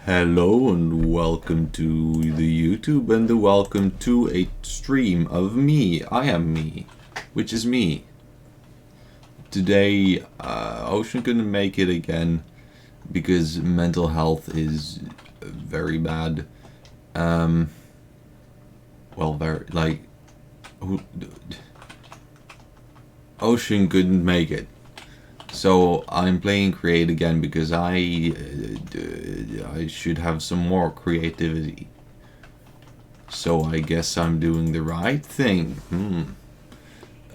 Hello and welcome to the YouTube and welcome to a stream of me. I am me, which is me. Today, Ocean couldn't make it again because mental health is very bad. Well, Ocean couldn't make it. So I'm playing Create again because I should have some more creativity. So I guess I'm doing the right thing.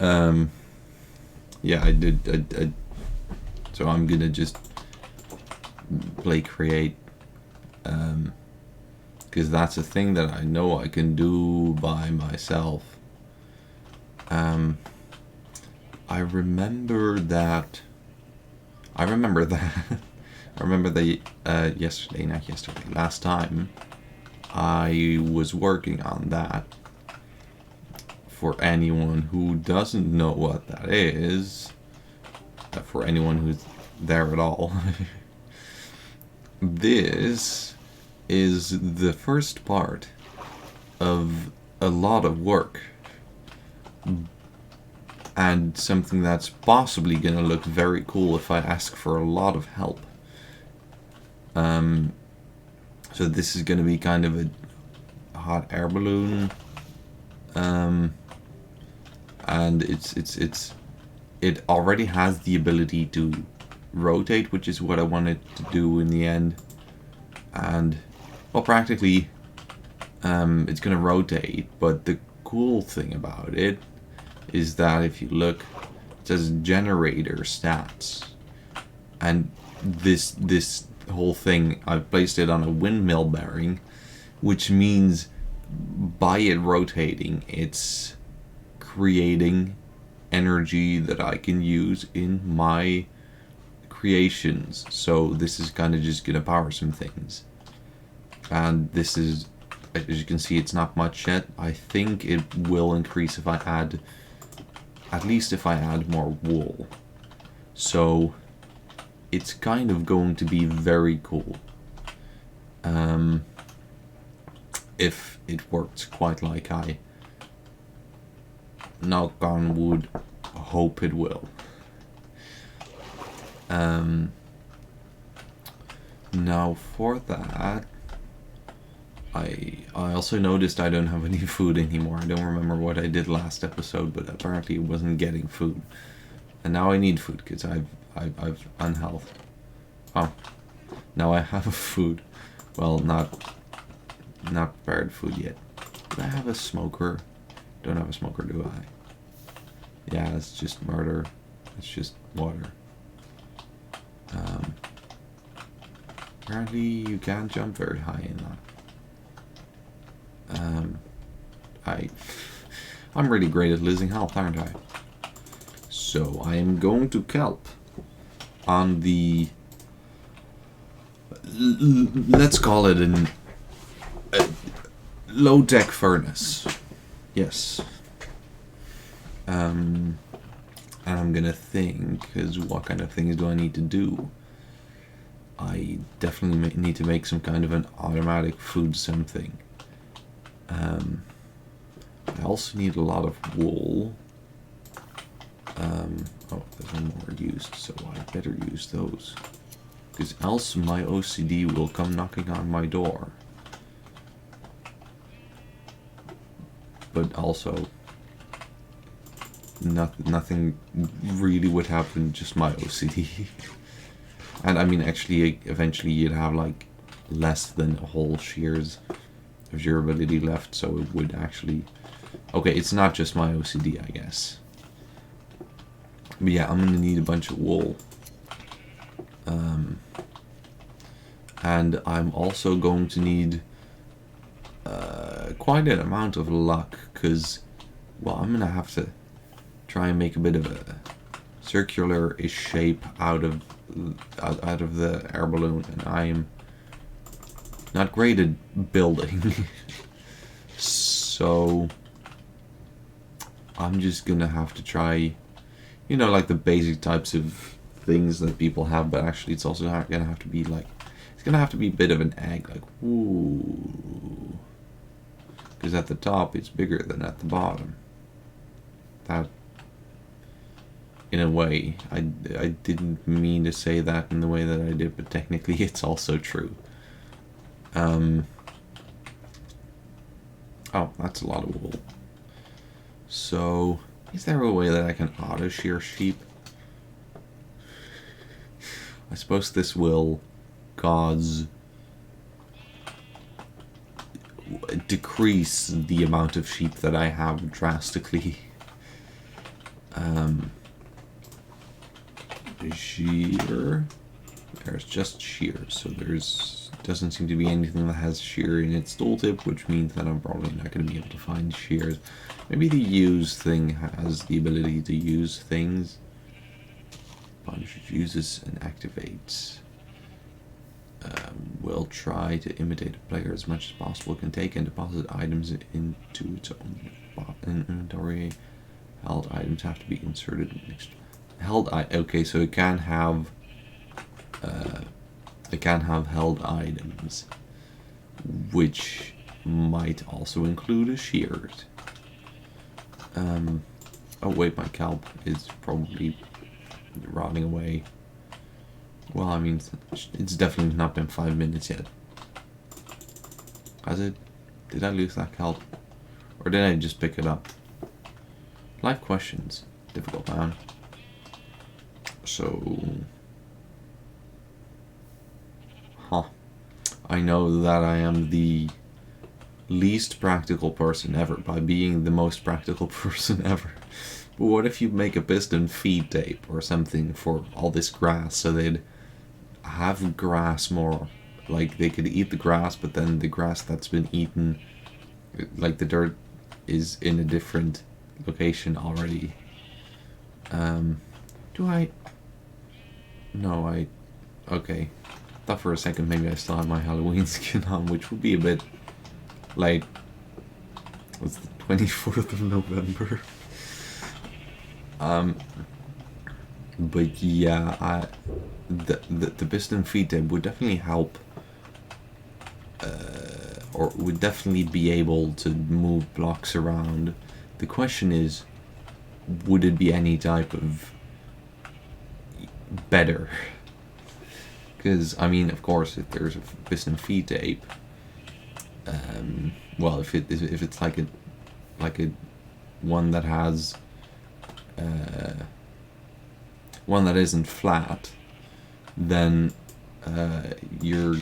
Yeah, I did. So I'm gonna just play Create. Because that's a thing that I know I can do by myself. I remember that. I remember that last time I was working on that. For anyone who doesn't know what that is, for anyone who's there at all, this is the first part of a lot of work. And something that's possibly gonna look very cool if I ask for a lot of help. So this is gonna be kind of a hot air balloon, and it already has the ability to rotate, which is what I wanted to do in the end. And well, practically, it's gonna rotate. But the cool thing about it is that if you look, it says generator stats, and this whole thing, I've placed it on a windmill bearing, which means by it rotating, it's creating energy that I can use in my creations. So this is kind of just gonna power some things, and this is, as you can see, it's not much yet. I think it will increase if I add, at least if I add more wool. So it's kind of going to be very cool. If it works quite like I, knock on wood, hope it will. Now for that, I also noticed I don't have any food anymore. I don't remember what I did last episode, but apparently it wasn't getting food, and now I need food because I've unhealth. Oh, now I have food. Well, not prepared food yet. Do I have a smoker? Don't have a smoker, do I? Yeah, it's just murder. It's just water. Apparently you can't jump very high in that. I'm really great at losing health, aren't I? So I am going to kelp on the, let's call it a low-tech furnace. Yes. And I'm gonna think, because what kind of things do I need to do? I definitely need to make some kind of an automatic food something. I also need a lot of wool. Oh, there's no more used, so I better use those, because else my OCD will come knocking on my door. But also, nothing really would happen, just my OCD. And I mean, actually, eventually you'd have like less than a whole shears of durability left, so it would actually, okay, it's not just my OCD, I guess. But yeah, I'm gonna need a bunch of wool, and I'm also going to need quite an amount of luck, because, well, I'm gonna have to try and make a bit of a circular-ish shape out of the air balloon, and I'm not great at building. So I'm just gonna have to try, like the basic types of things that people have, but actually it's also gonna have to be like It's gonna have to be a bit of an egg, like, ooh. Because at the top it's bigger than at the bottom. That, in a way, I didn't mean to say that in the way that I did, but technically it's also true. Oh, that's a lot of wool. So, is there a way that I can auto shear sheep? I suppose this will cause decrease the amount of sheep that I have drastically. Shear. There's just shear, so there's doesn't seem to be anything that has shear in its tooltip, which means that I'm probably not going to be able to find shears. Maybe the use thing has the ability to use things. Punch uses and activates. Will try to imitate a player as much as possible. Can take and deposit items into its own inventory. Held items have to be inserted next. Okay, so it can have held items, which might also include a shears. Oh wait, my kelp is probably rotting away. Well, I mean, it's definitely not been 5 minutes yet. Has it? Did I lose that kelp? Or did I just pick it up? Life questions. Difficult, man. So... I know that I am the least practical person ever by being the most practical person ever. But what if you make a piston feed tape or something for all this grass so they'd have grass more? Like, they could eat the grass, but then the grass that's been eaten, like the dirt, is in a different location already. Do I... No, okay. Thought for a second maybe I still had my Halloween skin on, which would be a bit late. It's the 24th of November. But yeah, the piston feed tape would definitely help, or would definitely be able to move blocks around. The question is, would it be any type of better? Because, I mean, of course, if there's a piston feed tape, well, if it's like a one that has one that isn't flat, then you're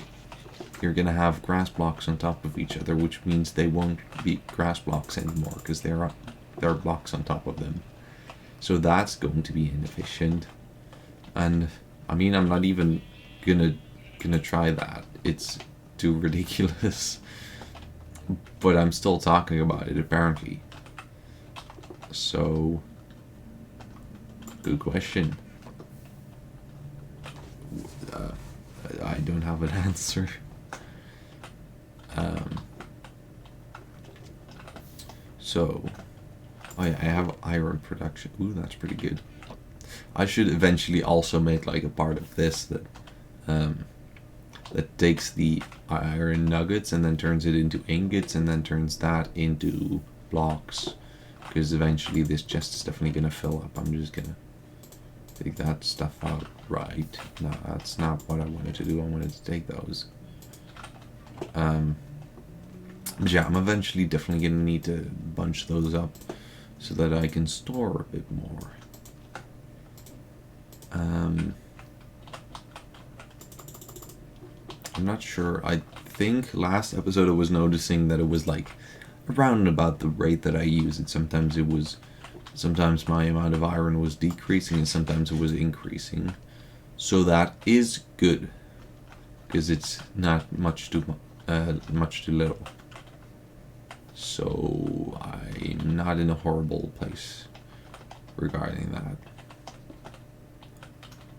gonna have grass blocks on top of each other, which means they won't be grass blocks anymore because there are blocks on top of them. So that's going to be inefficient, and I mean, I'm not even gonna try that. It's too ridiculous. But I'm still talking about it, apparently. So, good question. I don't have an answer. So, I have iron production. Ooh, that's pretty good. I should eventually also make like a part of this that that takes the iron nuggets and then turns it into ingots and then turns that into blocks, because eventually this chest is definitely gonna fill up. I'm just gonna take that stuff out. Right, no, that's not what I wanted to do. I wanted to take those. Yeah, I'm eventually definitely gonna need to bunch those up so that I can store a bit more. I'm not sure. I think last episode I was noticing that it was like around about the rate that I use it. Sometimes my amount of iron was decreasing and sometimes it was increasing. So that is good, because it's not much too little. So I'm not in a horrible place regarding that.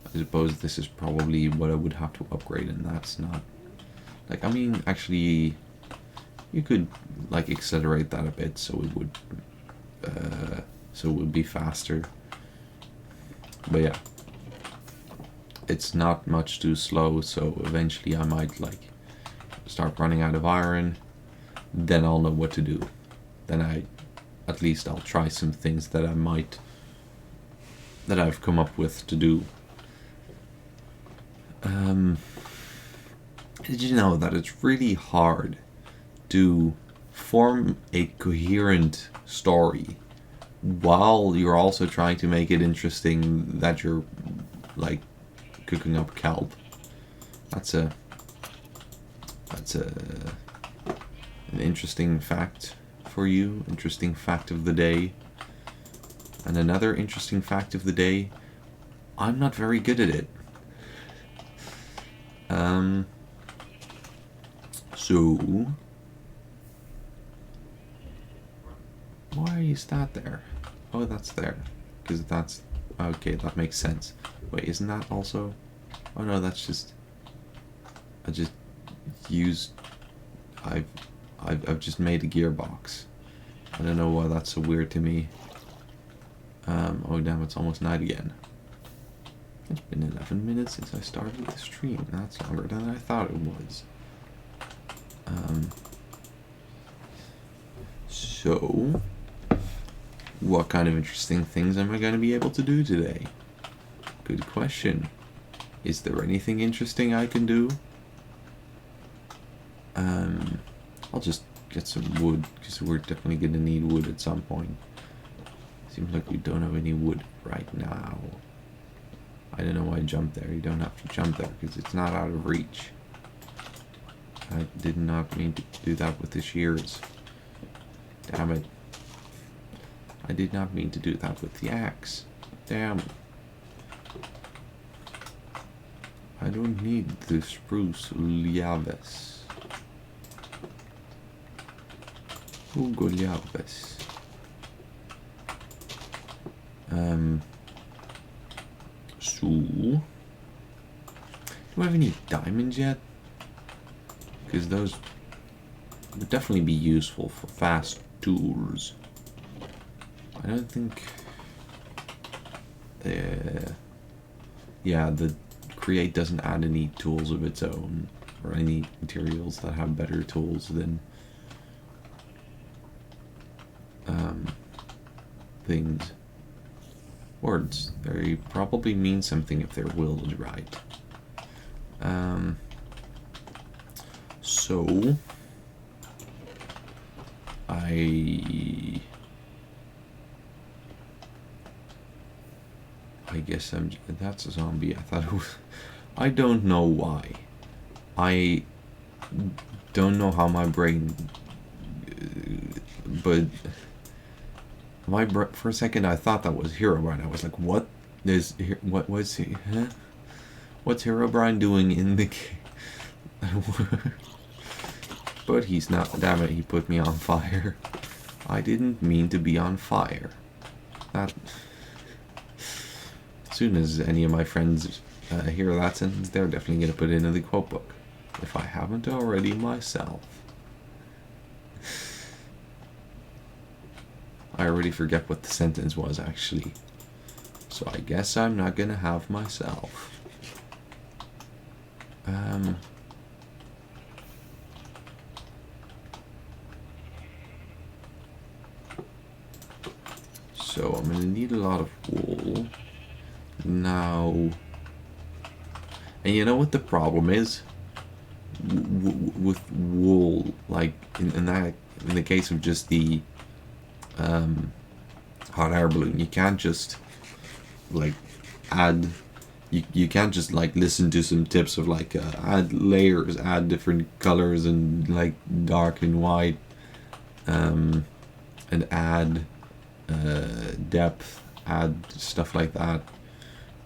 I suppose this is probably what I would have to upgrade, and that's not... Like, I mean, actually, you could, like, accelerate that a bit so it would be faster. But yeah. it's not much too slow, so eventually I might like start running out of iron. Then I'll know what to do. Then at least I'll try some things that I've come up with to do. Did you know that it's really hard to form a coherent story while you're also trying to make it interesting that you're like cooking up kelp? That's an interesting fact for you. Interesting fact of the day. And another interesting fact of the day, I'm not very good at it. So why is that there? Oh, that's there. Because that's... Okay, that makes sense. Wait, isn't that also... Oh no, that's just... I just used... I've just made a gearbox. I don't know why that's so weird to me. Oh damn, it's almost night again. It's been 11 minutes since I started the stream. That's longer than I thought it was. So, what kind of interesting things am I going to be able to do today? Good question. Is there anything interesting I can do? I'll just get some wood, because we're definitely going to need wood at some point. Seems like we don't have any wood right now. I don't know why I jumped there. You don't have to jump there, because it's not out of reach. I did not mean to do that with the shears. Damn it. I did not mean to do that with the axe. Damn. I don't need the spruce liaves. Hugo liaves. So, do I have any diamonds yet? Because those would definitely be useful for fast tools. I don't think... yeah, the create doesn't add any tools of its own, or any materials that have better tools than things. Words. They probably mean something if they're willed right. So I guess that's a zombie. I thought it was... I don't know why. I don't know how my brain... But... for a second I thought that was Herobrine. I was like, what was he? Huh? What's Herobrine doing in the game? But he's not. Damn it, he put me on fire. I didn't mean to be on fire. That... As soon as any of my friends hear that sentence, they're definitely going to put it into the quote book. If I haven't already myself. I already forget what the sentence was, actually. So I guess I'm not going to have myself. So I'm going to need a lot of wool. Now... And you know what the problem is? With wool, like, in the case of just the... hot air balloon, you can't just like add you can't just like listen to some tips of like add layers, add different colors and like dark and white, and add depth, add stuff like that.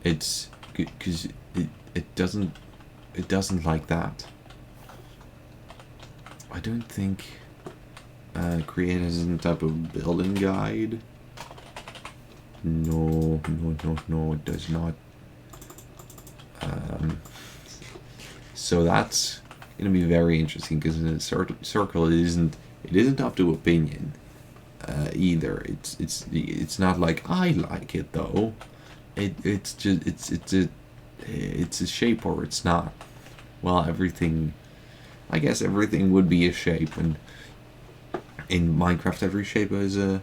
It's because it doesn't like that. I don't think create as some type of building guide. No, it does not. So that's gonna be very interesting because in a circle it isn't up to opinion either. It's not like I like it though. It's it's a shape or it's not. Well, everything, I guess everything would be a shape, and in Minecraft every shape is a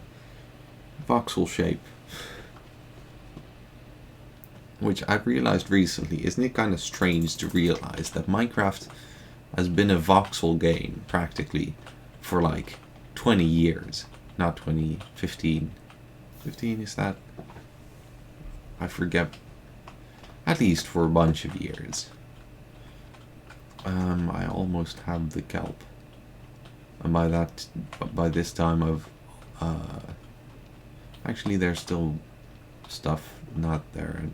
voxel shape. Which I've realized recently, isn't it kind of strange to realize that Minecraft has been a voxel game, practically, for like 20 years. Not 20, 15. 15 is that? I forget. At least for a bunch of years. I almost have the kelp. And by this time actually there's still stuff not there.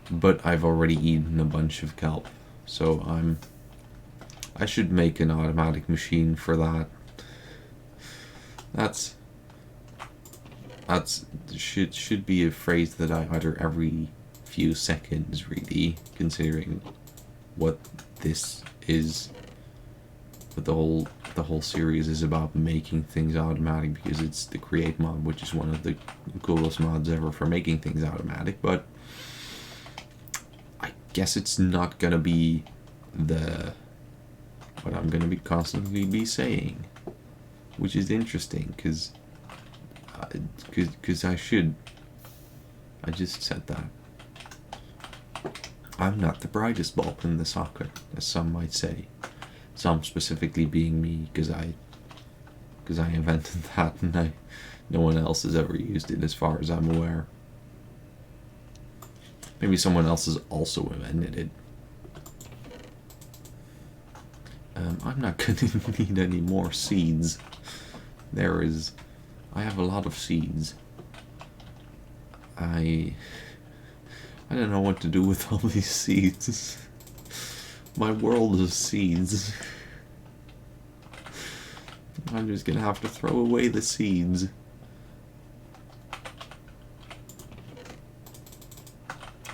But I've already eaten a bunch of kelp. So I should make an automatic machine for that. That's should be a phrase that I utter every few seconds, really, considering what this is. But the whole series is about making things automatic, because it's the create mod, which is one of the coolest mods ever for making things automatic. But I guess it's not gonna be what I'm gonna be constantly be saying, which is interesting, because I just said that. I'm not the brightest bulb in the socket, as some might say. Some specifically being me, because I invented that, and no one else has ever used it as far as I'm aware. Maybe someone else has also invented it. I'm not going to need any more seeds. I have a lot of seeds. I don't know what to do with all these seeds. My world is seeds. I'm just gonna have to throw away the seeds.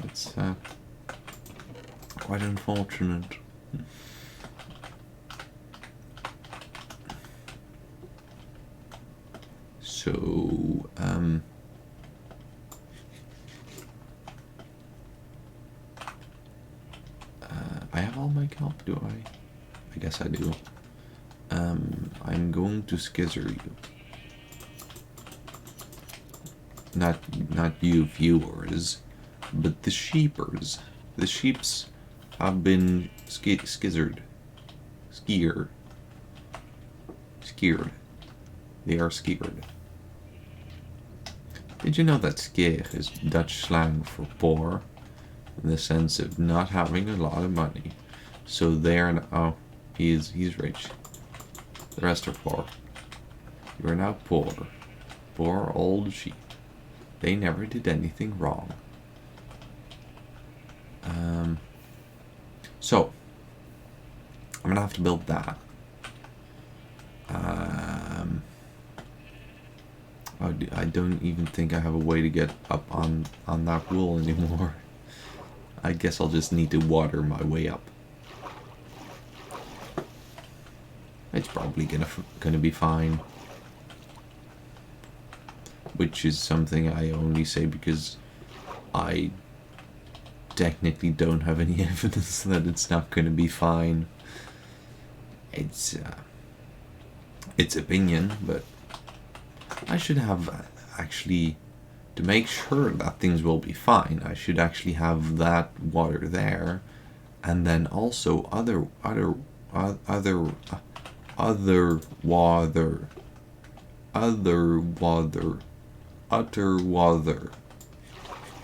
It's quite unfortunate. So, I have all my kelp, do I? I guess I do. I'm going to skizzer you. Not you viewers, but the sheepers. The sheeps have been skizzered. Skeered. They are skeered. Did you know that skeer is Dutch slang for poor? In the sense of not having a lot of money. So they're oh, he's rich. The rest are poor. You are now poor. Poor old sheep. They never did anything wrong. So I'm gonna have to build that. I don't even think I have a way to get up on that wall anymore. I guess I'll just need to water my way up. It's probably gonna be fine. Which is something I only say because I technically don't have any evidence that it's not gonna be fine. It's opinion, but I should have actually, to make sure that things will be fine, I should actually have that water there, and then also other water.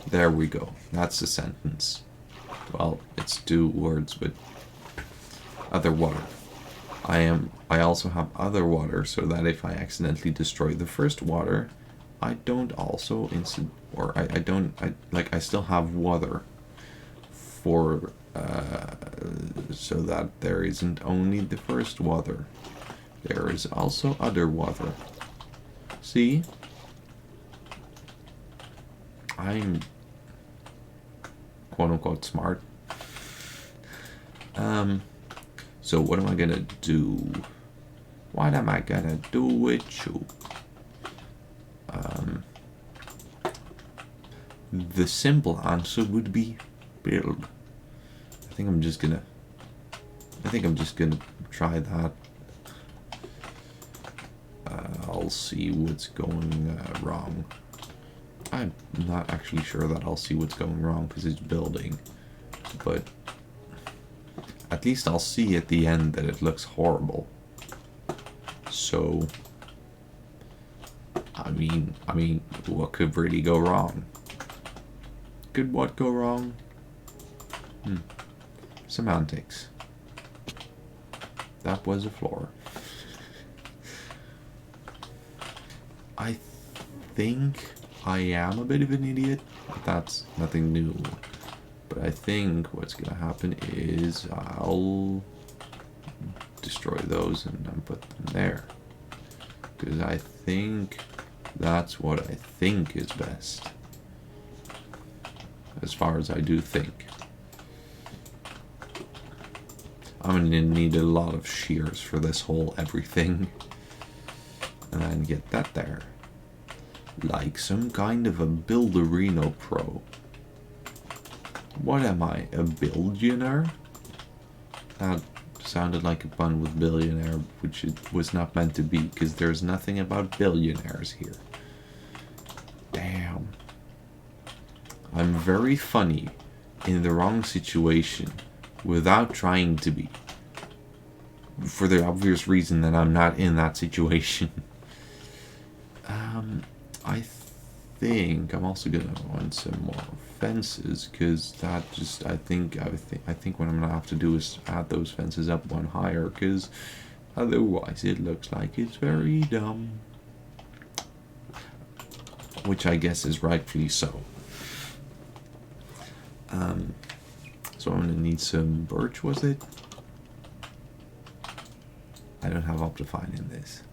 There we go. That's the sentence. Well, it's 2 words, but other water. I also have other water, so that if I accidentally destroy the first water, I don't also I still have water for so that there isn't only the first water. There is also other water. See? I'm quote unquote smart. So what am I gonna do? What am I gonna do with you? The simple answer would be build. think I'm just gonna try that. I'll see what's going wrong. I'm not actually sure that I'll see what's going wrong because it's building, but at least I'll see at the end that it looks horrible. So, I mean, what could really go wrong? Could what go wrong? Semantics. That was a floor. I think I am a bit of an idiot, but that's nothing new. But I think what's gonna happen is I'll destroy those and then put them there. Because I think that's what I think is best. As far as I do think. I'm gonna need a lot of shears for this whole everything. And then get that there. Like some kind of a Builderino pro. What am I, a billionaire? That sounded like a pun with billionaire, which it was not meant to be, because there's nothing about billionaires here. Damn. I'm very funny in the wrong situation without trying to be. For the obvious reason that I'm not in that situation. I think I'm also gonna want some more fences, because that just I think what I'm gonna have to do is add those fences up one higher, because otherwise it looks like it's very dumb. Which I guess is rightfully so. So I'm gonna need some birch, was it? I don't have Optifine in this.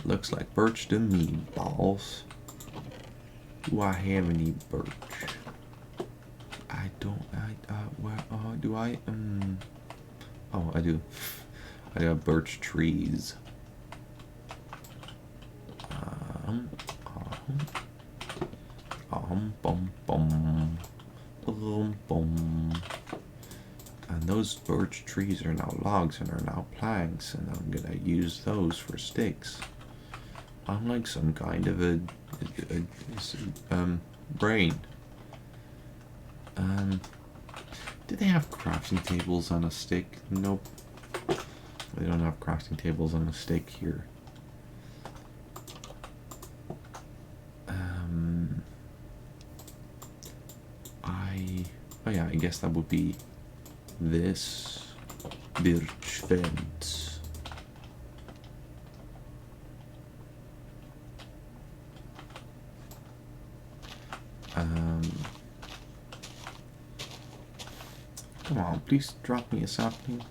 Looks like birch to me, balls. Do I have any birch? I don't. Where? Do I? Oh, I do. I got birch trees. And those birch trees are now logs and are now planks, and I'm gonna use those for sticks. I'm like some kind of a brain. Do they have crafting tables on a stick? Nope. They don't have crafting tables on a stick here. Oh yeah, I guess that would be this birch fence. Come on, please drop me a sapling.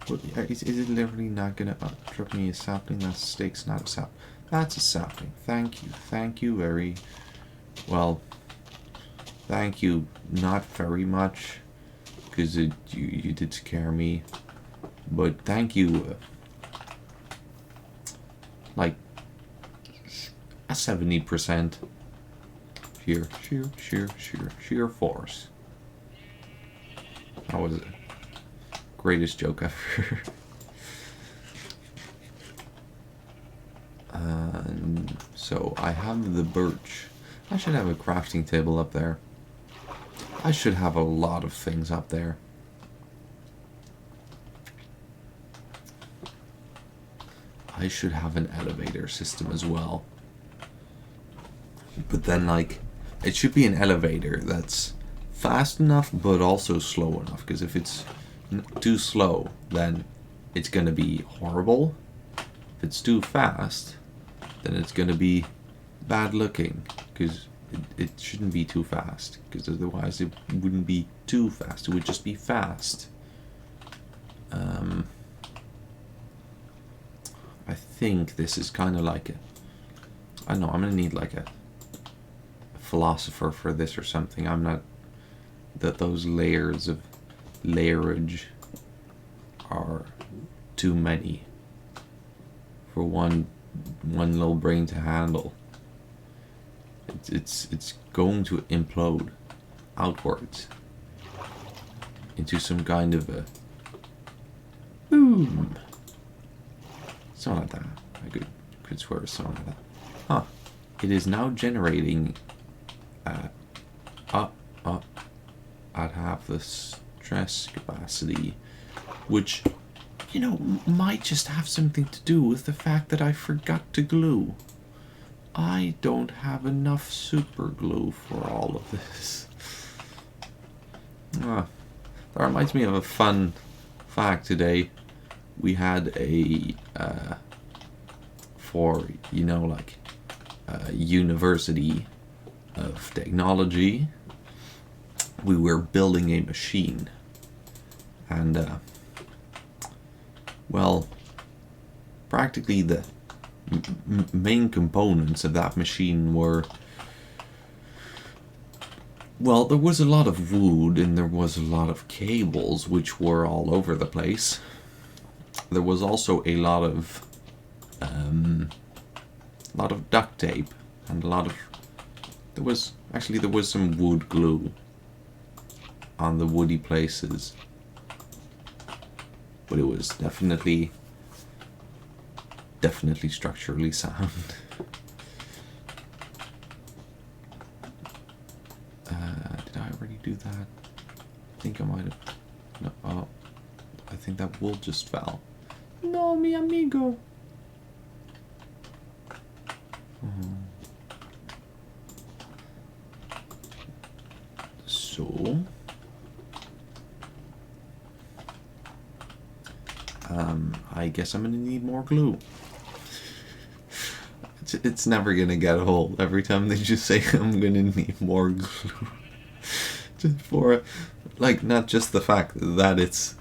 Is it literally not gonna drop me a sapling? That's sticks, not a sap. That's a sapling. Thank you very well. Thank you, not very much, because you did scare me, but thank you, like a 70% sheer force. That was the greatest joke ever. And so I have the birch. I should have a crafting table up there. I should have a lot of things up there. I should have an elevator system as well. But then, like, it should be an elevator that's fast enough but also slow enough. Because if it's too slow, then it's going to be horrible. If it's too fast, then it's going to be bad looking. Because it shouldn't be too fast, because otherwise it wouldn't be too fast, it would just be fast. I think this is kind of like I don't know, I'm gonna need like a philosopher for this or something. I'm not, that those layers of layerage are too many for one little brain to handle. It's going to implode outwards into some kind of a boom. Something like that. I could swear something like that. Huh. It is now generating at half the stress capacity, which, you know, might just have something to do with the fact that I forgot to glue. I don't have enough super glue for all of this. That reminds me of a fun fact today. We had a, for, you know, like, University of Technology, we were building a machine. And, well, practically the main components of that machine were, well, there was a lot of wood and there was a lot of cables which were all over the place. There was also a lot of duct tape and there was some wood glue on the woody places, but it was definitely structurally sound. Did I already do that? I think I might have. No, oh, I think that wool just fell. No, mi amigo. So, I guess I'm gonna need more glue. It's never gonna get old. Every time they just say I'm gonna need more glue, just for, like, not just the fact that it's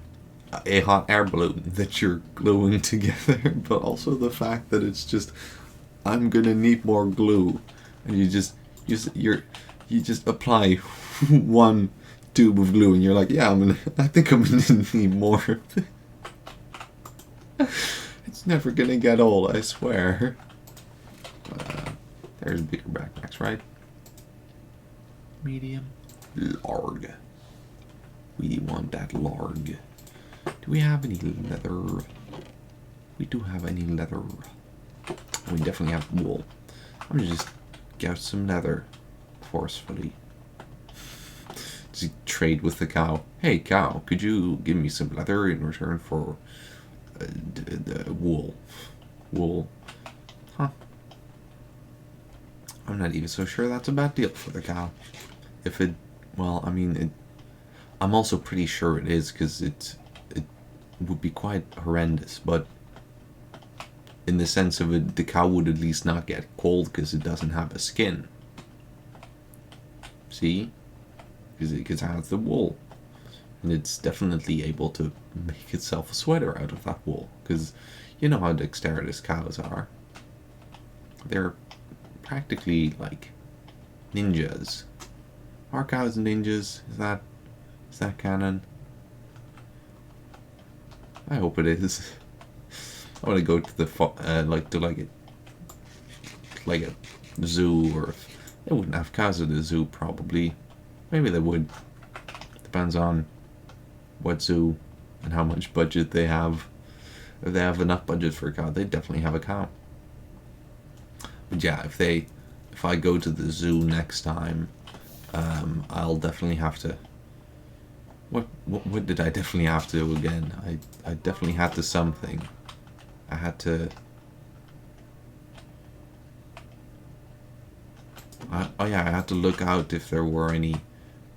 a hot air balloon that you're gluing together, but also the fact that it's just, I'm gonna need more glue, and you just apply one tube of glue, and you're like, yeah, I think I'm gonna need more. It's never gonna get old, I swear. There's bigger backpacks, right? Medium, large. We want that large. Do we have any leather? We do have any leather. We definitely have wool. I'm gonna just get some leather forcefully. Just trade with the cow. Hey cow, could you give me some leather in return for wool? Wool. Huh. I'm not even so sure that's a bad deal for the cow. If it, well, I mean, I'm also pretty sure it is, because it would be quite horrendous, but in the sense of it, the cow would at least not get cold because it doesn't have a skin. See? Because it has the wool. And it's definitely able to make itself a sweater out of that wool, because you know how dexterous cows are. They're practically like ninjas. Are cows ninjas? Is that canon? I hope it is. I want to go to the like a zoo, or if they wouldn't have cows at the zoo, probably. Maybe they would. Depends on what zoo and how much budget they have. If they have enough budget for a cow, they definitely have a cow. But yeah, if I go to the zoo next time, I'll definitely have to. What did I definitely have to do again? I definitely had to something. I had to. Oh yeah, I had to look out if there were any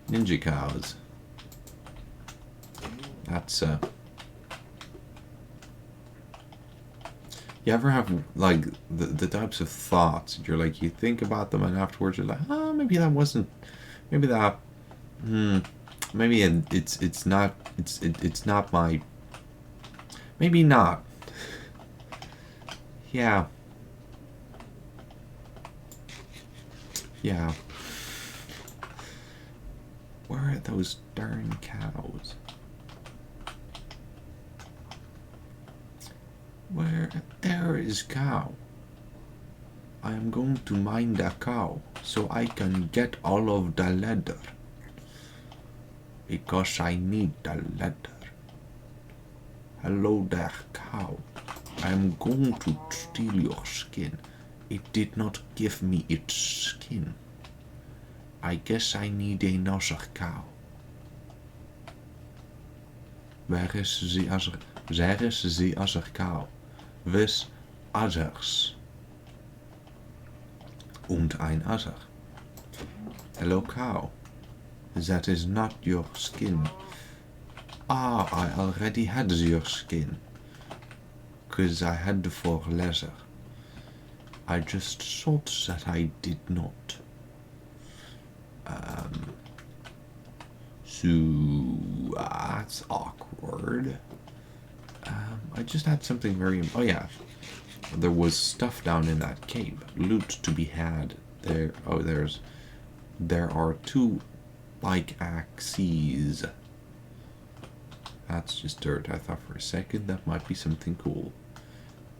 ninja cows. That's You ever have like the types of thoughts you're like, you think about them and afterwards you're like, oh, maybe that wasn't, maybe that, maybe it's not my, maybe not. Yeah. Yeah. Where are those darn cows? Where? There is cow. I am going to mine that cow so I can get all of the leather. because I need the leather. Hello there, cow. I'm going to steal your skin. It did not give me its skin. I guess I need another cow. Where is the other cow? With others. Und ein other. Hello, cow. That is not your skin. Ah, I already had your skin. 'Cause I had the 4 leather. I just thought that I did not. So that's awkward. I just had something very... Oh yeah, there was stuff down in that cave. Loot to be had. There. Oh, there are 2 bike axes. That's just dirt. I thought for a second that might be something cool.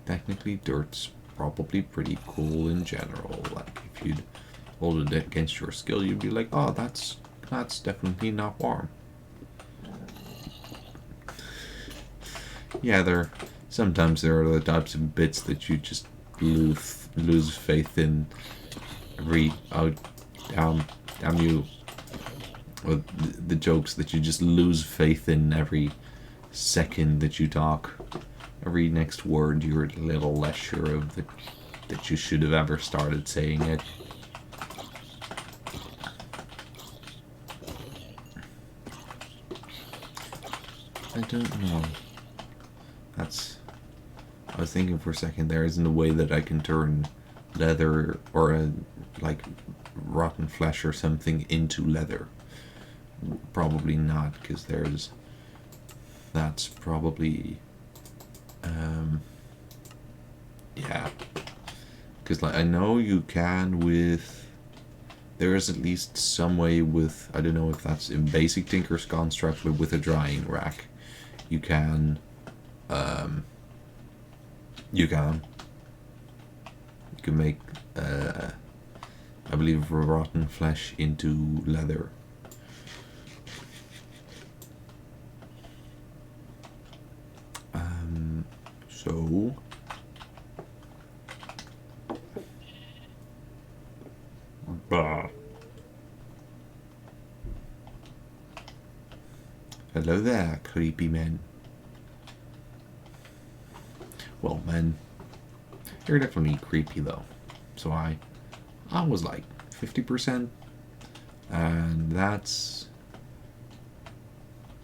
Technically, dirt's probably pretty cool in general. Like, if you'd hold it against your skill, you'd be like, oh, that's definitely not warm. Yeah, sometimes there are the types of bits that you just lose faith in. Damn you. Or the jokes that you just lose faith in every second that you talk. Every next word you're a little less sure of that you should have ever started saying it. I don't know. I was thinking for a second, there isn't a way that I can turn leather or like rotten flesh or something into leather. Probably not, because that's probably yeah, because like I know you can with, there is at least some way with, I don't know if that's in basic Tinker's construct, but with a drying rack you can make I believe rotten flesh into leather. So hello there, creepy men. Well, men, you're definitely creepy though. So I was like 50%, and that's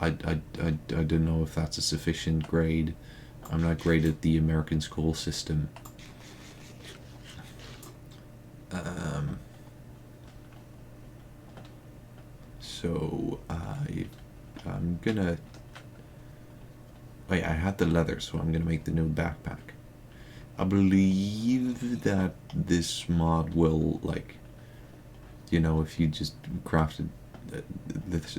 I don't know if that's a sufficient grade. I'm not great at the American school system. So I'm gonna... Wait, I had the leather, so I'm gonna make the new backpack. I believe that this mod will, like, you know, if you just crafted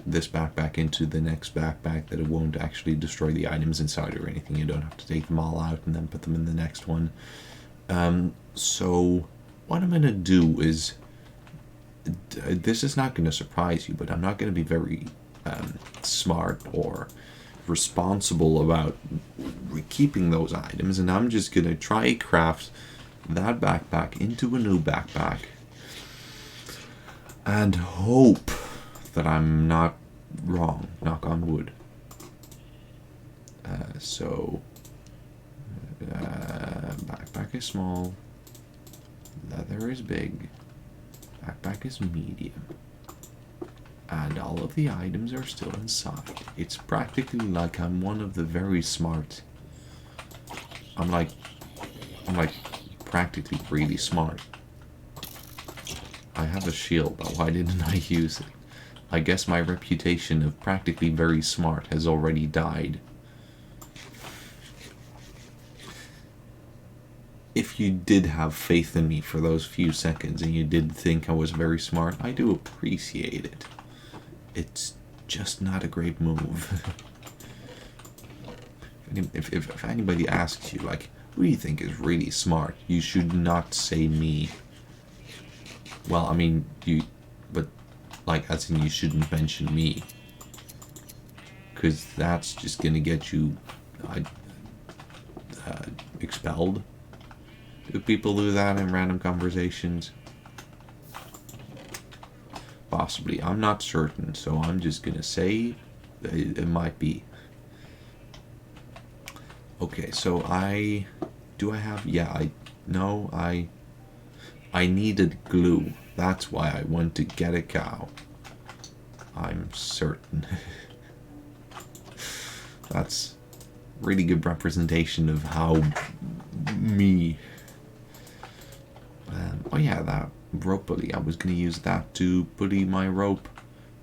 this backpack into the next backpack, that it won't actually destroy the items inside or anything. You don't have to take them all out and then put them in the next one. So what I'm gonna do is, this is not gonna surprise you, but I'm not gonna be very smart or responsible about keeping those items, and I'm just gonna try craft that backpack into a new backpack and hope that I'm not wrong. Knock on wood. So backpack is small, leather is big, backpack is medium, and all of the items are still inside. It's practically like I'm one of the very smart. I'm like practically really smart. I have a shield, but why didn't I use it? I guess my reputation of practically very smart has already died. If you did have faith in me for those few seconds and you did think I was very smart, I do appreciate it. It's just not a great move. If anybody asks you, like, who do you think is really smart, you should not say me. Well, I mean, but like, as in, you shouldn't mention me. because that's just gonna get you expelled. Do people do that in random conversations? Possibly. I'm not certain, so I'm just gonna say it might be. Okay, so I needed glue. That's why I went to get a cow. I'm certain. That's really good representation of how me. Oh yeah, that rope pulley. I was gonna use that to pulley my rope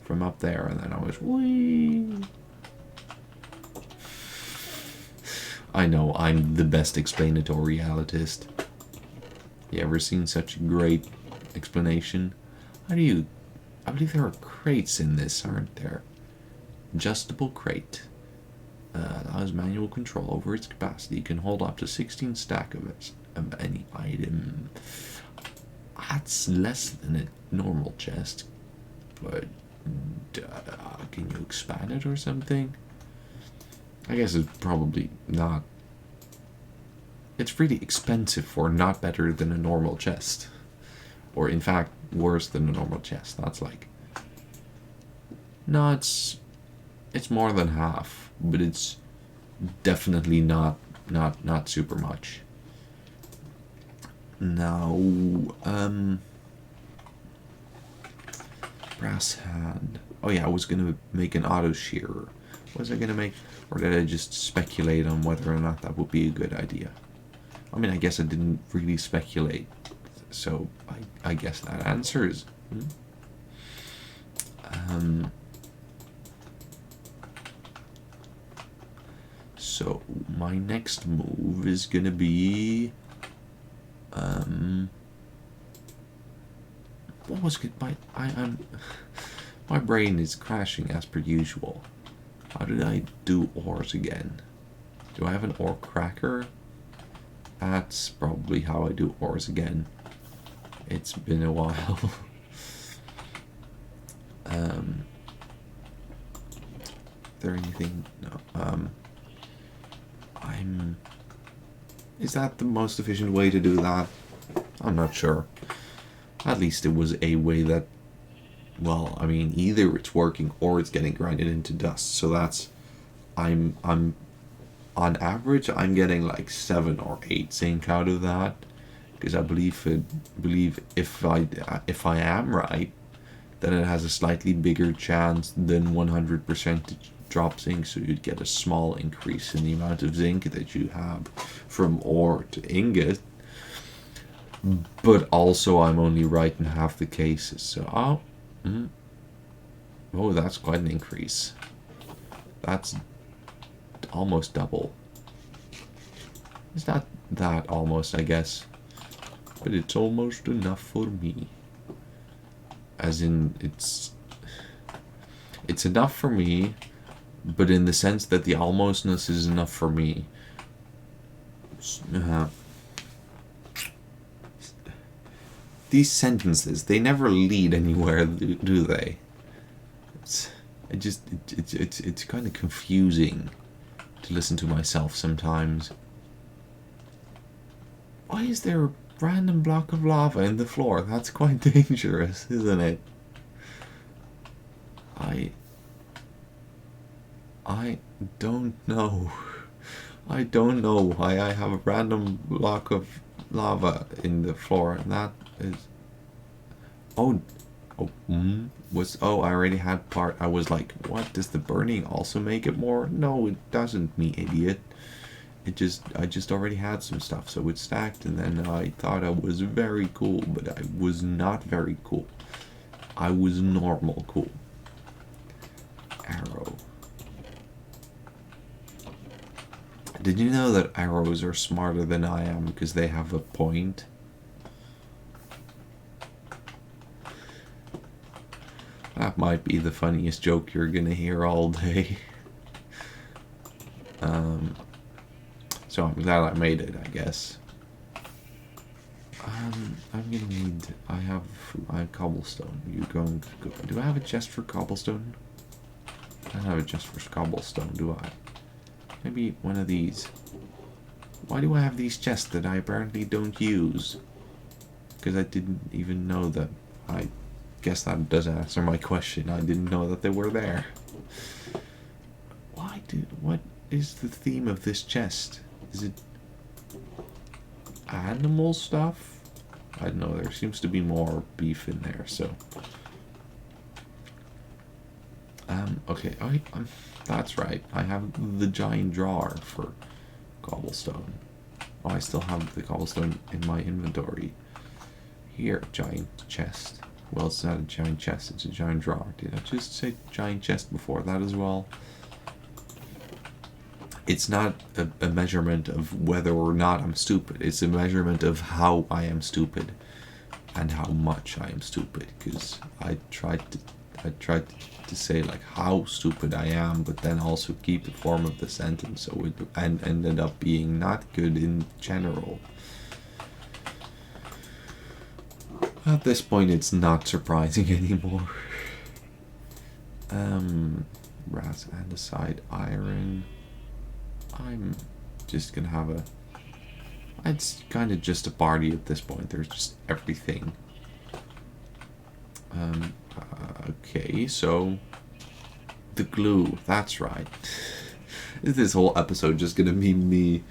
from up there, and then I was whee. I know, I'm the best explainatorialist. You ever seen such a great explanation? How do you... I believe there are crates in this, aren't there? Adjustable crate. Allows manual control over its capacity. You can hold up to 16 stacks of any item. That's less than a normal chest. But can you expand it or something? I guess it's probably not. It's really expensive for not better than a normal chest. Or in fact, worse than a normal chest. That's like... No, it's more than half. But it's definitely not super much. Now, brass hand. Oh yeah, I was gonna make an auto shearer. Was I gonna make, or did I just speculate on whether or not that would be a good idea? I mean, I guess I didn't really speculate, so I guess that answers. So my next move is gonna be, what was good? My brain is crashing as per usual. How did I do ores again? Do I have an ore cracker? That's probably how I do ores again. It's been a while. Is there anything? No. Is that the most efficient way to do that? I'm not sure. At least it was a way that, well, I mean, either it's working or it's getting grinded into dust. So that's, I'm on average, I'm getting like 7 or 8 zinc out of that, because I believe if I am right, then it has a slightly bigger chance than 100% drop zinc. So you'd get a small increase in the amount of zinc that you have from ore to ingot. But also, I'm only right in half the cases. So oh, that's quite an increase. That's almost double. It's not that almost, I guess, but it's almost enough for me. As in, it's enough for me, but in the sense that the almostness is enough for me. These sentences, they never lead anywhere, do they? It's kind of confusing to listen to myself sometimes. Why is there a random block of lava in the floor? That's quite dangerous, isn't it? I don't know. I don't know why I have a random block of lava in the floor, and that is... I already had part. I was like, what, does the burning also make it more? No, it doesn't, me idiot. I just already had some stuff, so it stacked, and then I thought I was very cool, but I was not very cool. I was normal cool. Arrow. Did you know that arrows are smarter than I am because they have a point? That might be the funniest joke you're gonna hear all day. So I'm glad I made it, I guess. I'm gonna need... I have cobblestone. You're going to go... Do I have a chest for cobblestone? don't have it just for cobblestone, do I? Maybe one of these. Why do I have these chests that I apparently don't use? Because I didn't even know that. I guess that does answer my question. I didn't know that they were there. What is the theme of this chest? Is it animal stuff? I don't know, there seems to be more beef in there, so. Okay, that's right. I have the giant drawer for cobblestone. Oh, I still have the cobblestone in my inventory. Here, giant chest. Well, it's not a giant chest, it's a giant drawer. Did I just say giant chest before that as well? It's not a measurement of whether or not I'm stupid. It's a measurement of how I am stupid and how much I am stupid. Because I tried to say like how stupid I am, but then also keep the form of the sentence, so it ended up being not good in general. At this point, it's not surprising anymore. Brass andesite, iron. I'm just gonna have a. It's kind of just a party at this point. There's just everything. Okay, so the glue. That's right. Is this whole episode just gonna be me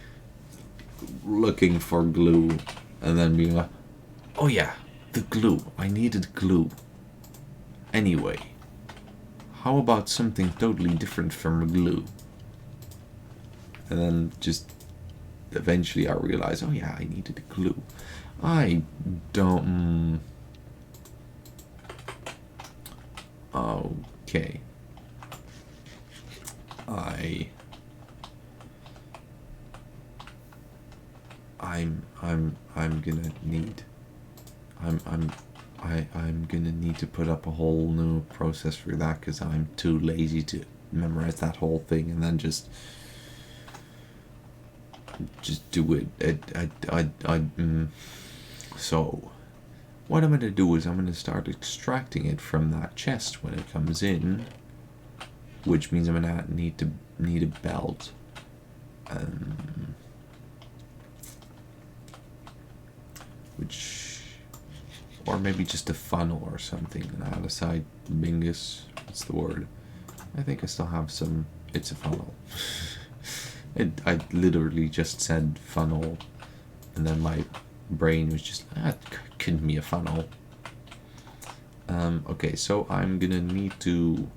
looking for glue and then being like, oh yeah, the glue. I needed glue. Anyway, how about something totally different from glue? And then just eventually I realize, oh yeah, I needed glue. I don't. Okay. I'm gonna need. I'm gonna need to put up a whole new process for that because I'm too lazy to memorize that whole thing and then just do it. So what I'm gonna do is I'm gonna start extracting it from that chest when it comes in, which means I'm gonna need a belt. Or maybe just a funnel or something. And out of sight, bingus. What's the word? I think I still have some. It's a funnel. I literally just said funnel, and then my brain was just, it couldn't be a funnel. Okay, so I'm gonna need to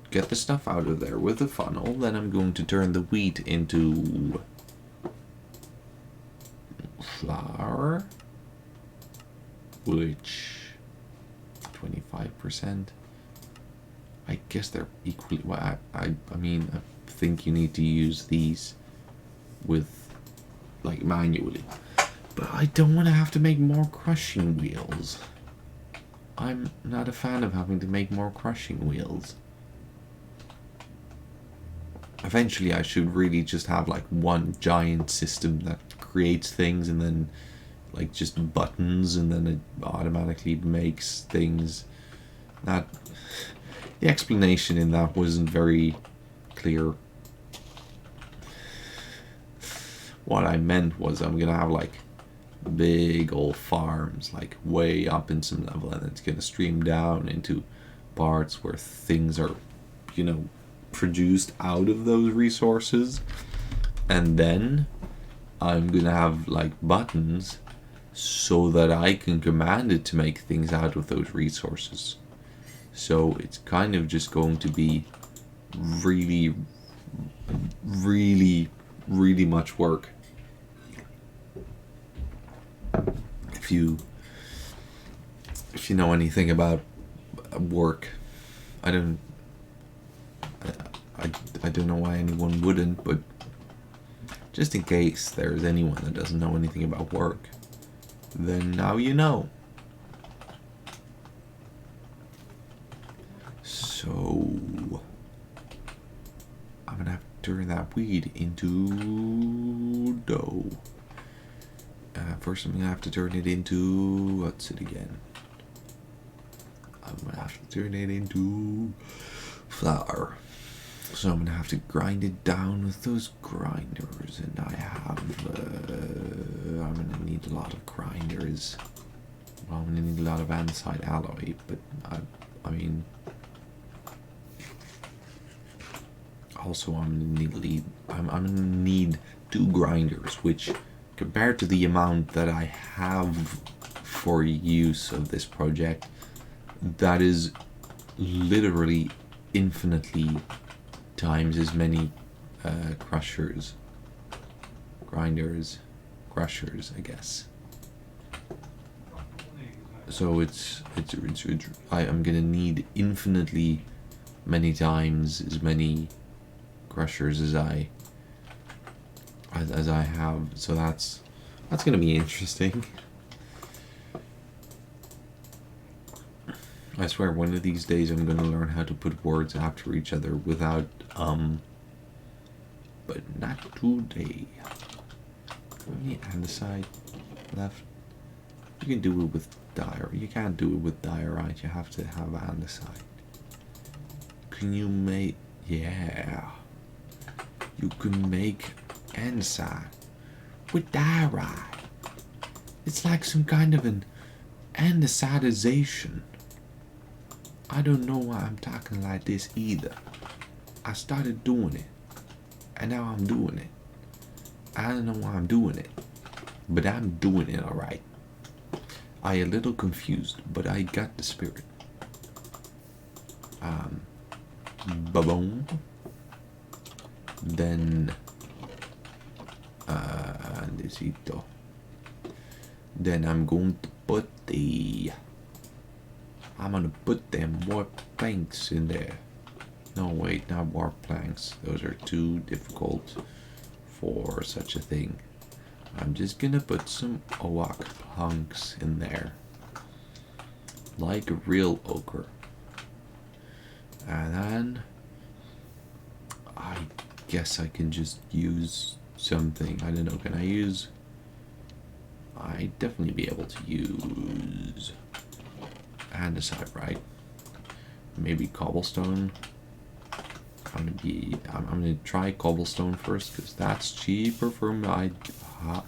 get the stuff out of there with the funnel. Then I'm going to turn the wheat into flour, which 25%. I guess they're equally. Well, I mean, I think you need to use these with like manually, but I don't want to have to make more crushing wheels. I'm not a fan of having to make more crushing wheels. Eventually I should really just have like one giant system that creates things and then like just buttons and then it automatically makes things. That the explanation in that wasn't very clear. What I meant was I'm gonna have like big old farms like way up in some level and it's gonna stream down into parts where things are, you know, produced out of those resources, and then I'm gonna have like buttons so that I can command it to make things out of those resources. So it's kind of just going to be really, really, really much work. If you know anything about work, I don't know why anyone wouldn't, but just in case there's anyone that doesn't know anything about work, then now you know. So I'm gonna have to turn that weed into dough. First I'm gonna have to turn it into, what's it again? I'm gonna have to turn it into flour. So I'm gonna have to grind it down with those grinders, and I'm gonna need a lot of grinders. Well, I'm gonna need a lot of andesite alloy, but I mean, also I'm gonna need 2 grinders, which compared to the amount that I have for use of this project, that is literally infinitely times as many crushers, I guess. So I'm gonna need infinitely many times as many crushers as I have. So that's gonna be interesting. I swear, one of these days I'm gonna learn how to put words after each other without but not today. And the side left. You can do it with dire. You can't do it with diorite. You have to have andesite. Can you make? Yeah. You can make andesite with diorite. It's like some kind of an andesitization. I don't know why I'm talking like this either. I started doing it, and now I'm doing it. I don't know why I'm doing it, but I'm doing it alright. I a little confused, but I got the spirit. Ba-boom. Then, andesito. Then I'm going to put I'm gonna put them warp planks in there. No, wait, not warp planks. Those are too difficult for such a thing. I'm just gonna put some oak planks in there. Like a real ochre. And then I guess I can just use something. I don't know, can I use... I'd definitely be able to use andesite, right? Maybe cobblestone. I'm gonna try cobblestone first because that's cheaper for my. Huh?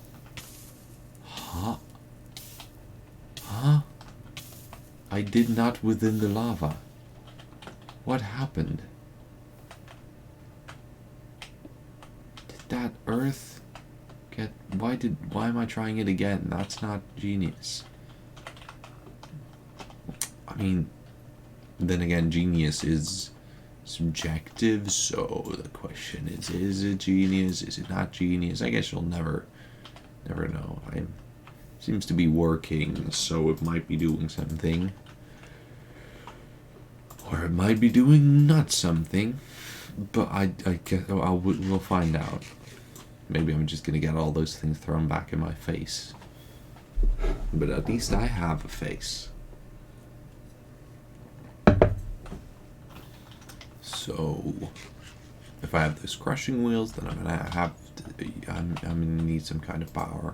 I did not within the lava. What happened? Did that earth get? Why am I trying it again? That's not genius. I mean, then again, genius is subjective, so the question is it genius? Is it not genius? I guess you'll never know. It seems to be working, so it might be doing something. Or it might be doing not something. But I guess we'll find out. Maybe I'm just gonna get all those things thrown back in my face. But at least I have a face. So, if I have those crushing wheels, then I'm gonna need some kind of power.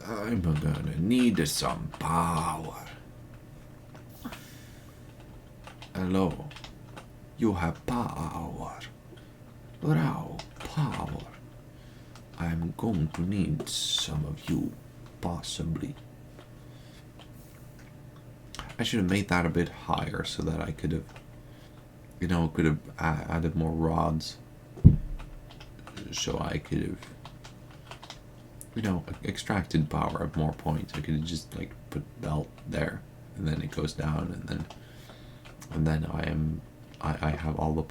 I'm gonna need some power. Hello, you have power. Wow, power. I'm going to need some of you, possibly. I should have made that a bit higher so that I could have, added more rods. So I could have, extracted power at more points. I could have just put belt there, and then it goes down, and then I have all the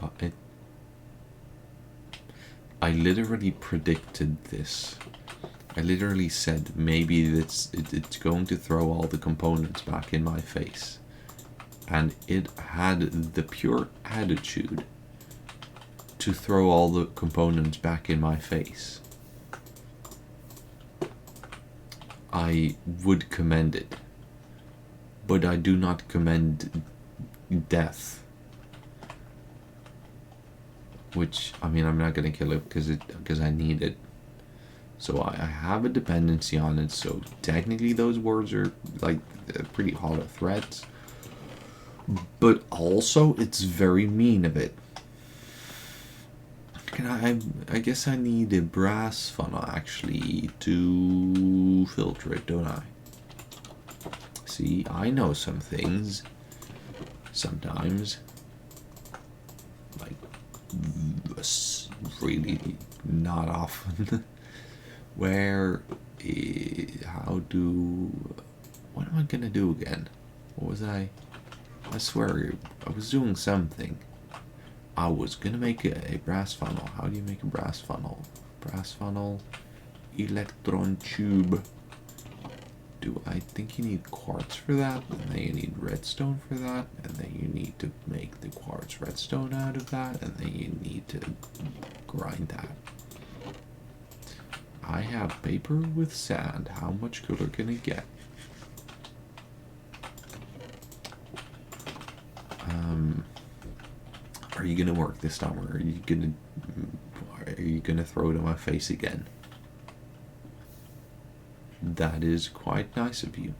I literally predicted this. I literally said maybe it's going to throw all the components back in my face. And it had the pure attitude to throw all the components back in my face. I would commend it. But I do not commend death. Which, I mean, I'm not going to kill it because I need it. So I have a dependency on it. So technically those words are pretty hollow threats. But also, it's very mean of it. I guess I need a brass funnel actually to filter it, don't I? See, I know some things sometimes, like really not often. Where, what am I gonna do again? What was I swear I was doing something. I was gonna make a brass funnel. How do you make a brass funnel? Brass funnel, electron tube. Do I think you need quartz for that? And then you need redstone for that. And then you need to make the quartz redstone out of that. And then you need to grind that. I have paper with sand. How much cooler can it get? Are you gonna work this time, or are you gonna throw it in my face again? That is quite nice of you.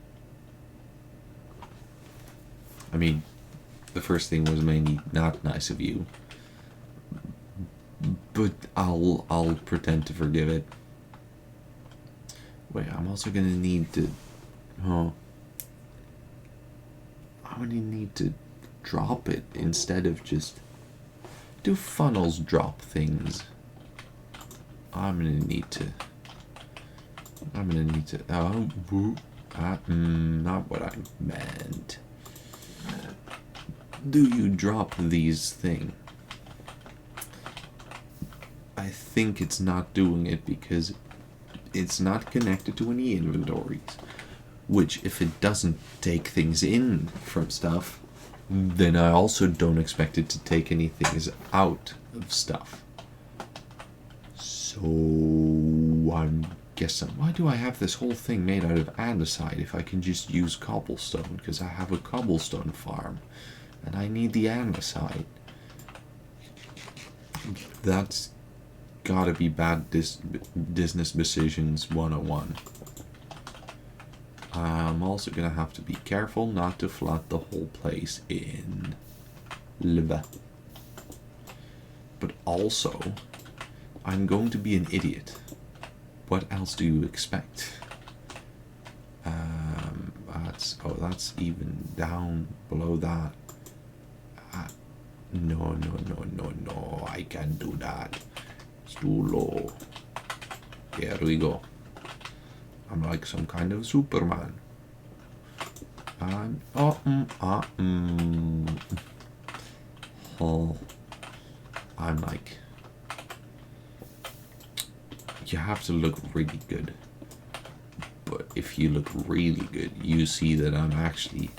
I mean, the first thing was mainly not nice of you, but I'll pretend to forgive it. Wait, I'm also gonna need to. I'm gonna need to drop it instead of just. Do funnels drop things? I'm gonna need to. Not what I meant. Do you drop these things? I think it's not doing it because it's not connected to any inventories. Which, if it doesn't take things in from stuff, then I also don't expect it to take any things out of stuff. So I'm guessing, why do I have this whole thing made out of andesite if I can just use cobblestone? Because I have a cobblestone farm and I need the andesite. That's gotta be bad business decisions 101. I'm also gonna have to be careful not to flood the whole place in lava. But also, I'm going to be an idiot. What else do you expect? That's even down below that. No, I can't do that. It's too low. Here we go. I'm like some kind of Superman. I'm like, you have to look really good. But if you look really good, you see that I'm actually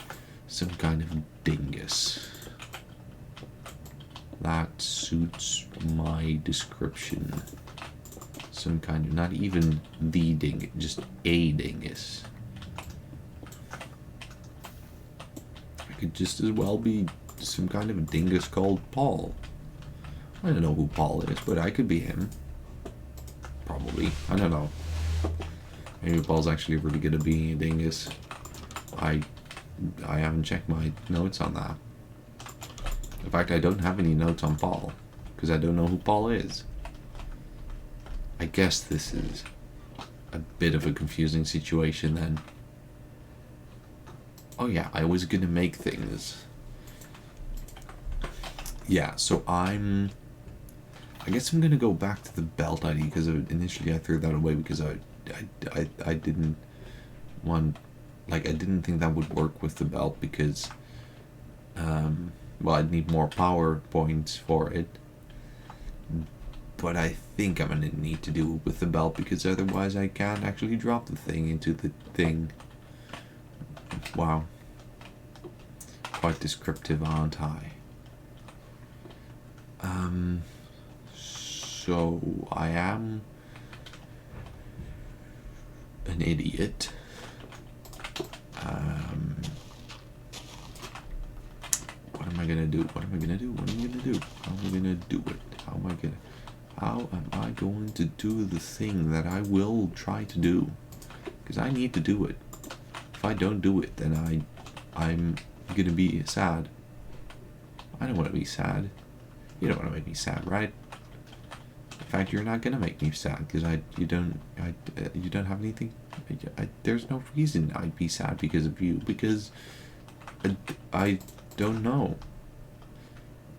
some kind of dingus. That suits my description. Some kind of, not even the dingus, just a dingus. I could just as well be some kind of a dingus called Paul. I don't know who Paul is, but I could be him. Probably. I don't know. Maybe Paul's actually really good at being a dingus. I haven't checked my notes on that. In fact, I don't have any notes on Paul, because I don't know who Paul is. I guess this is a bit of a confusing situation then. Oh yeah, I was gonna make things. Yeah, so I guess I'm gonna go back to the belt ID, because initially I threw that away because I didn't want, like, I didn't think that would work with the belt because, well, I'd need more power points for it. But I think I'm gonna need to do it with the belt because otherwise I can't actually drop the thing into the thing. Wow. Quite descriptive, aren't I? So I am an idiot. What am I gonna do? How am I gonna do it? How am I going to do the thing that I will try to do? Because I need to do it. If I don't do it, then I'm gonna be sad. I don't want to be sad. You don't want to make me sad, right? In fact, you're not gonna make me sad because you don't have anything. There's no reason I'd be sad because of you. Because I don't know.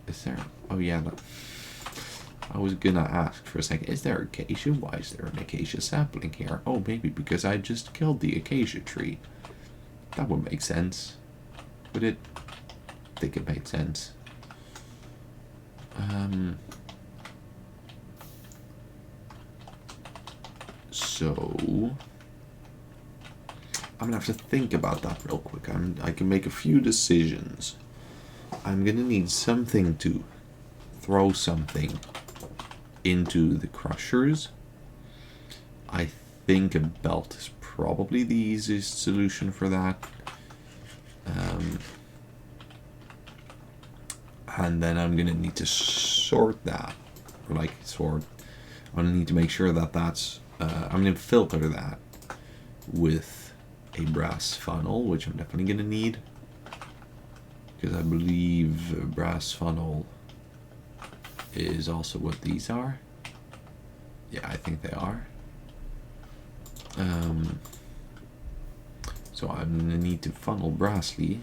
Is there? Oh yeah. I was gonna ask for a second. Is there acacia? Why is there an acacia sapling here? Oh, maybe because I just killed the acacia tree. That would make sense. Would it? I think it made sense. So I'm gonna have to think about that real quick. I can make a few decisions. I'm gonna need something to throw something into the crushers. I think a belt is probably the easiest solution for that. And then I'm gonna need to sort that, or like sort. I'm gonna need to make sure that that's. I'm gonna filter that with a brass funnel, which I'm definitely gonna need, because I believe a brass funnel is also what these are. Yeah, I think they are. So I'm gonna need to funnel brassly.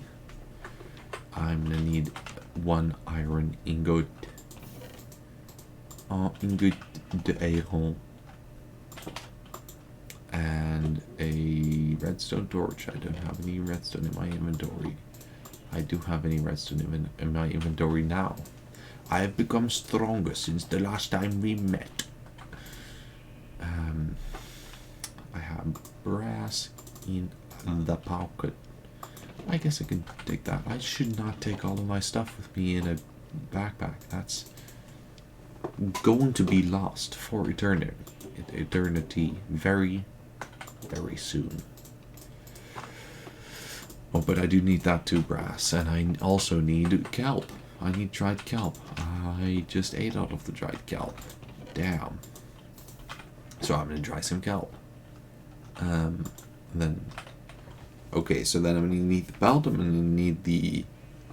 I'm gonna need 1 iron ingot. Ingot d'iron. And a redstone torch. I don't have any redstone in my inventory. I do have any redstone in my inventory now. I have become stronger since the last time we met. I have brass in the pocket. I guess I can take that. I should not take all of my stuff with me in a backpack. That's going to be lost for eternity very, very soon. Oh, but I do need that too, brass. And I also need kelp. I need dried kelp. I just ate out of the dried kelp. Damn. So I'm gonna dry some kelp. Then, okay, so then I'm gonna need the belt. I'm gonna need the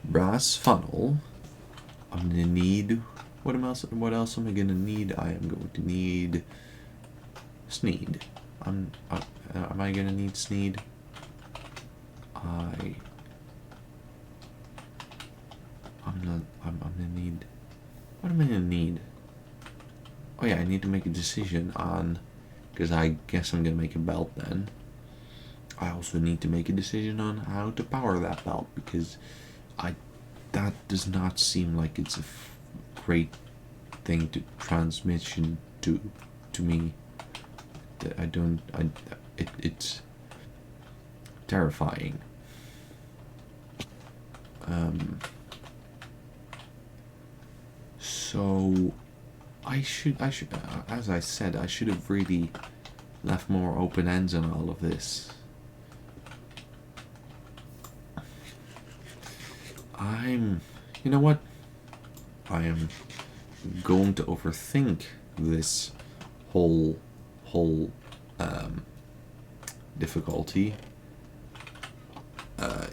brass funnel. I'm gonna need what else am I gonna need? I am going to need Sneed. Am I gonna need Sneed? I'm gonna need. What am I gonna need? Oh yeah, I need to make a decision on, because I guess I'm gonna make a belt then. I also need to make a decision on how to power that belt, because that does not seem like it's a great thing to transmission to me. It's terrifying. So I should, as I said, I should have really left more open ends on all of this. You know what? I am going to overthink this whole difficulty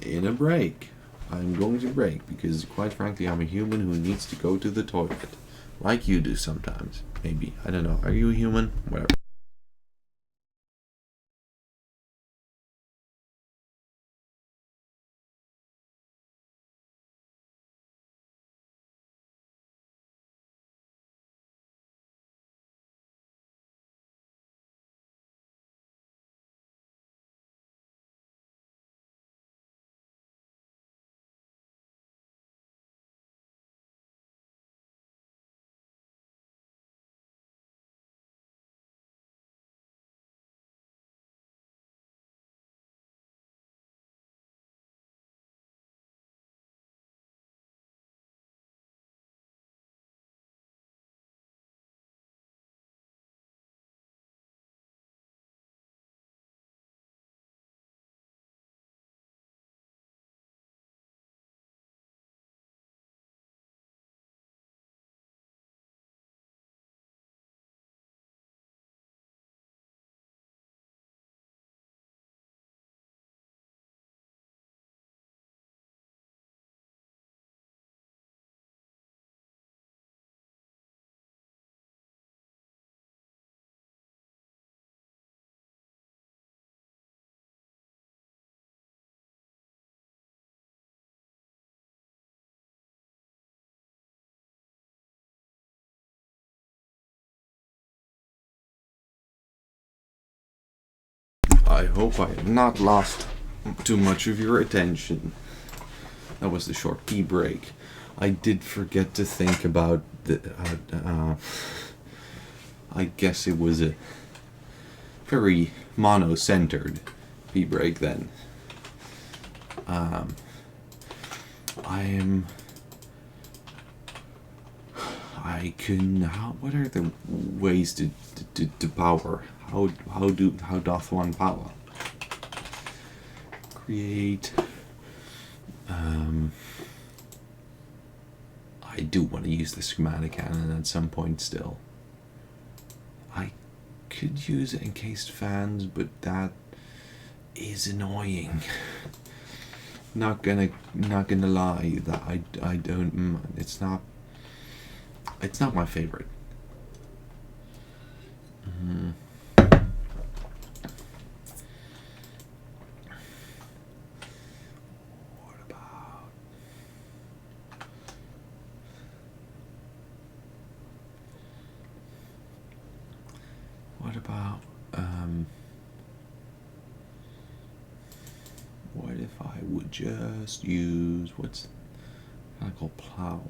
in a break. I'm going to break because, quite frankly, I'm a human who needs to go to the toilet, like you do sometimes. Maybe, I don't know. Are you a human? Whatever. I hope I have not lost too much of your attention. That was the short pee break. I did forget to think about the. I guess it was a very mono-centered pee break then. What are the ways to power? How doth one power? Create. I do want to use the schematic cannon at some point still. I could use encased fans, but that is annoying. Not gonna lie, that I don't. It's not my favorite. What about what if I would just use what's called plow?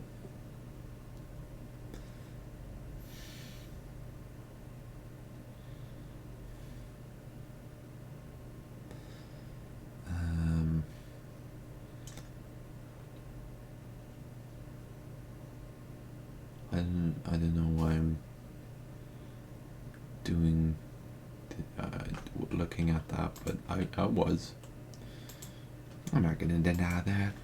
I don't know why I'm doing looking at that, but I was. I'm not gonna deny that.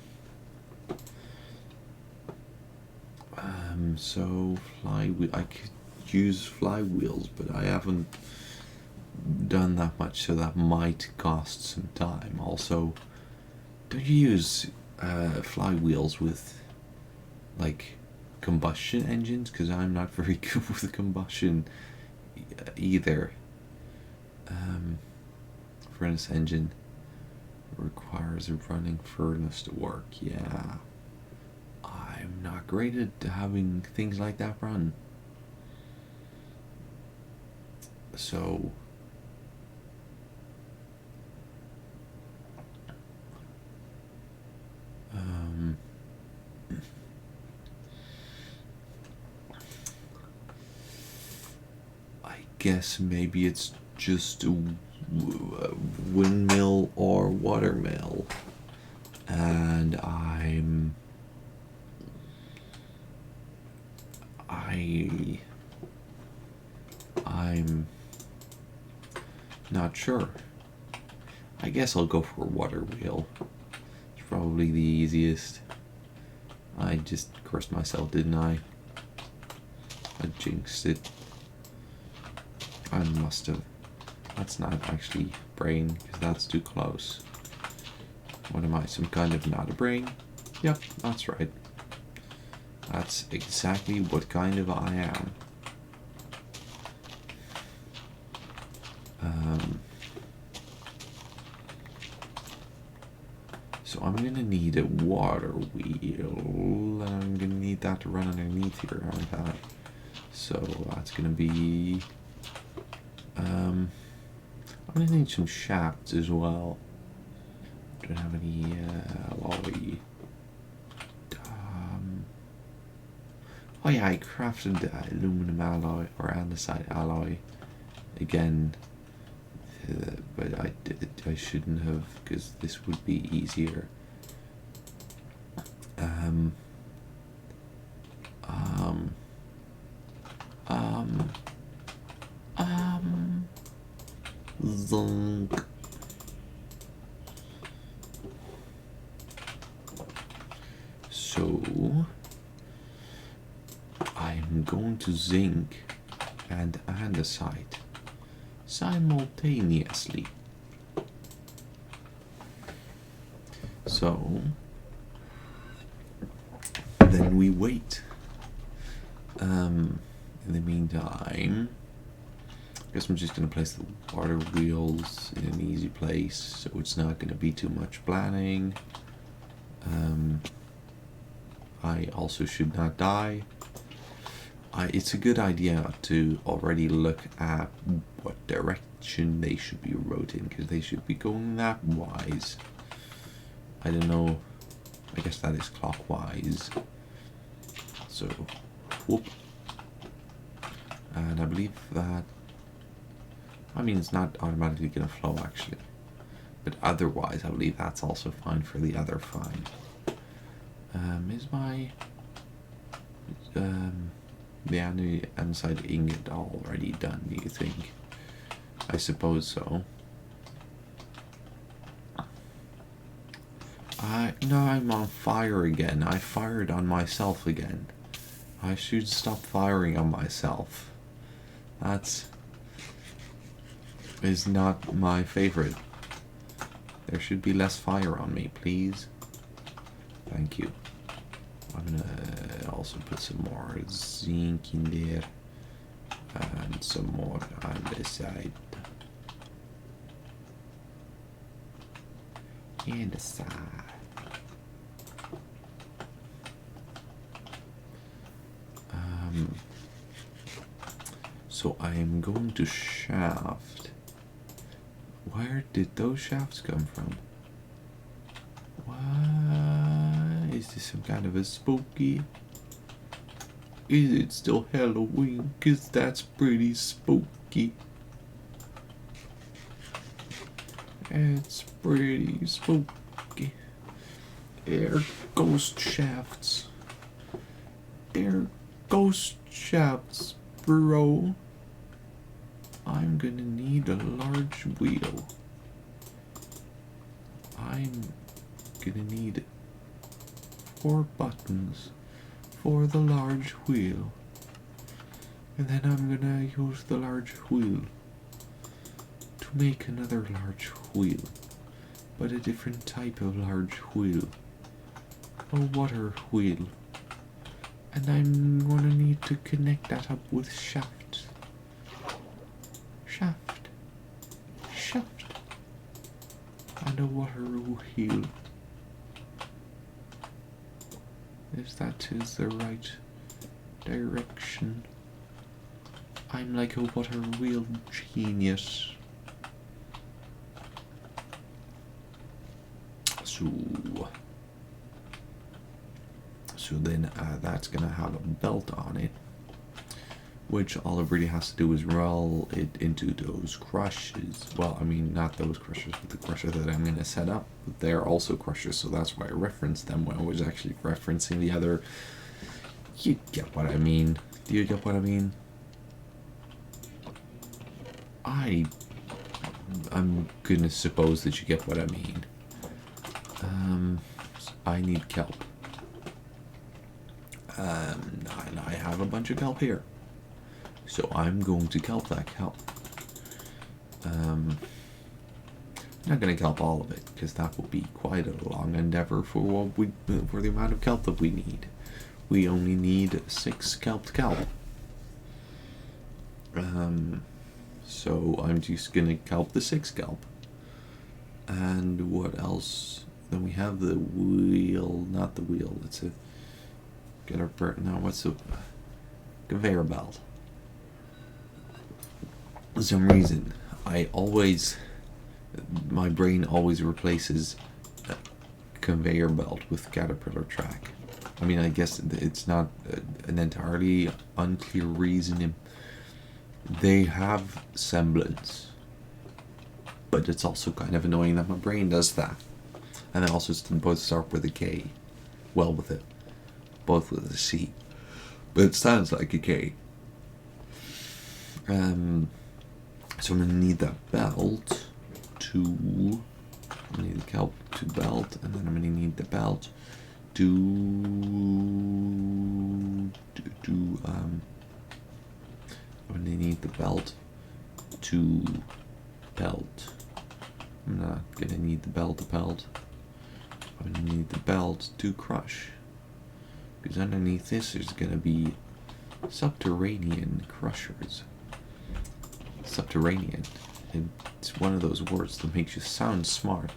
So flywheel. I could use flywheels, but I haven't done that much, so that might cost some time. Also, don't you use flywheels with like combustion engines? Because I'm not very good with combustion either. Furnace engine requires a running furnace to work. Yeah, I'm not great at having things like that run. So I guess maybe it's just a windmill or watermill, and I'm not sure. I guess I'll go for a water wheel. It's probably the easiest. I just cursed myself, didn't I? I jinxed it. I must have. That's not actually brain, because that's too close. What am I, some kind of not a brain? Yep, that's right. That's exactly what kind of I am. So I'm gonna need a water wheel, and I'm gonna need that to run underneath here, aren't I? So that's gonna be. I'm gonna need some shafts as well. Don't have any alloy. Oh yeah, I crafted aluminum alloy or andesite alloy again, but I shouldn't have, because this would be easier. Zonk. So I'm going to zinc and andesite simultaneously. So then we wait. In the meantime, I guess I'm just going to place the water wheels in an easy place, so it's not going to be too much planning. I also should not die. it's a good idea to already look at what direction they should be rotating, because they should be going that wise. I don't know. I guess that is clockwise. So, whoop. And I believe that, I mean, it's not automatically going to flow actually. But otherwise, I believe that's also fine for the other fine. Is my the inside ingot already done, do you think? I suppose so. No, I'm on fire again. I fired on myself again. I should stop firing on myself. That is not my favorite. There should be less fire on me, please. Thank you. I'm gonna also put some more zinc in there. And some more on this side. And the side. So I am going to shaft. Where did those shafts come from? What? Is this some kind of a spooky? Is it still Halloween? 'Cause that's pretty spooky. It's pretty spooky. Air ghost shafts. Air ghost shafts, bro. I'm gonna need a large wheel. I'm gonna need 4 buttons for the large wheel. And then I'm gonna use the large wheel to make another large wheel, but a different type of large wheel. A water wheel. And I'm gonna need to connect that up with shafts. Shaft. And a water wheel. If that is the right direction. I'm like a water wheel genius. So then that's gonna have a belt on it, which all it really has to do is roll it into those crushes. Well, I mean, not those crushers, but the crushers that I'm gonna set up. But they're also crushers, so that's why I referenced them when I was actually referencing the other. You get what I mean? Do you get what I mean? I'm gonna suppose that you get what I mean. I need kelp. I have a bunch of kelp here. So I'm going to kelp that kelp. I'm not going to kelp all of it, because that will be quite a long endeavor for the amount of kelp that we need. We only need 6 kelp. So I'm just going to kelp the 6 kelp. And what else? Then we have the wheel, not the wheel, it's a what's the conveyor belt. For some reason, my brain always replaces a conveyor belt with caterpillar track. I mean, I guess it's not an entirely unclear reason. They have semblance, but it's also kind of annoying that my brain does that. And they also both start with a K. Well, with it. Both with a C. But it sounds like a K. So I'm going to need that belt to... I'm going to need the kelp to belt, and then I'm going to need the belt to... I'm going to need the belt to belt. I'm not going to need the belt to belt. I'm going to need the belt to crush. Because underneath this there's going to be subterranean crushers. Subterranean. It's one of those words that makes you sound smart,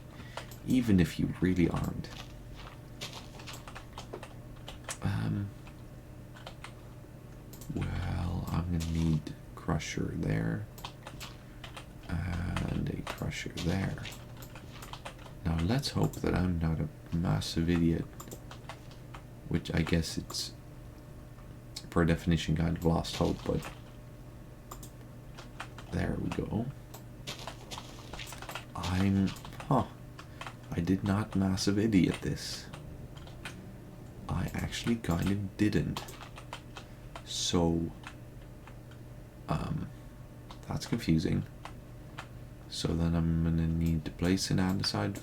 even if you really aren't. Where crusher there. And a crusher there. Now let's hope that I'm not a massive idiot. Which I guess it's, per definition, kind of lost hope, but there we go. I did not massive idiot this. I actually kind of didn't. So, that's confusing. So then I'm gonna need to place an andesite,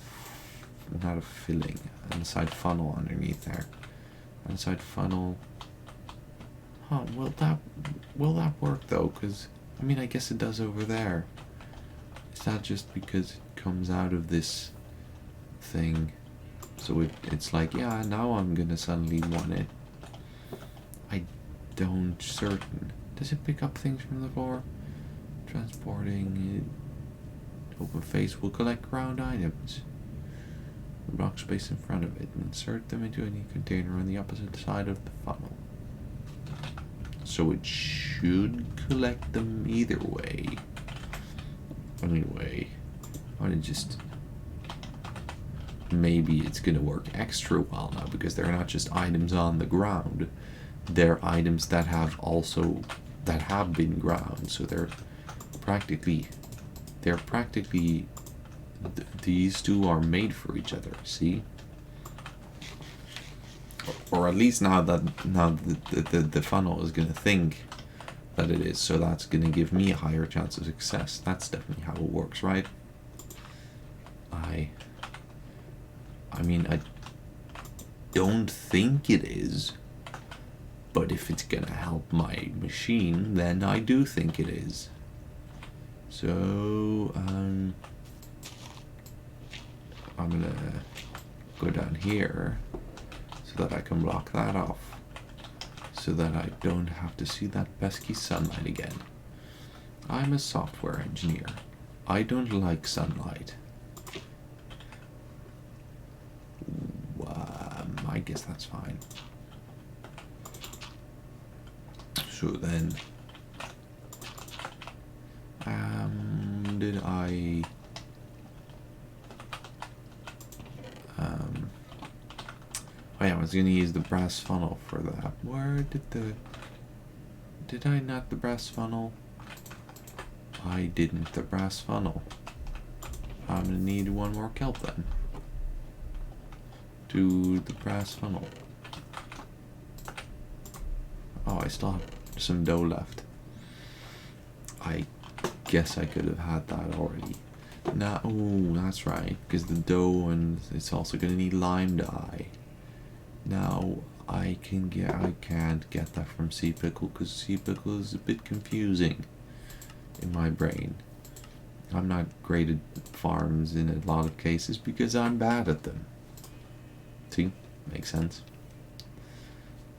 not a filling, andesite funnel underneath there. Andesite funnel. Huh, will that work though? Because, I mean, I guess it does over there. Is that just because it comes out of this thing? So it's like, yeah, now I'm gonna suddenly want it. I don't certain. Does it pick up things from the floor? Transporting it. Open face will collect ground items. Block space in front of it and insert them into any container on the opposite side of the funnel. So it should collect them either way. Anyway, I'm gonna just, maybe it's gonna work extra well now because they're not just items on the ground, they're items that have been ground, so they're practically these two are made for each other, see? Or at least now the funnel is gonna think that it is, so that's gonna give me a higher chance of success. That's definitely how it works, right? I mean, I don't think it is, but if it's gonna help my machine, then I do think it is. So, I'm gonna go down here so that I can block that off, so that I don't have to see that pesky sunlight again. I'm a software engineer. I don't like sunlight. I guess that's fine. So then, did I? Oh yeah, I was gonna use the brass funnel for that. Where did I not the brass funnel? I didn't the brass funnel. I'm gonna need one more kelp then. To the brass funnel. Oh, I still have some dough left. I guess I could have had that already. Nah, oh, that's right, because the dough, and it's also gonna need lime dye. Now I can't get that from sea pickle because sea pickle is a bit confusing in my brain. I'm not great at farms in a lot of cases because I'm bad at them. See, makes sense.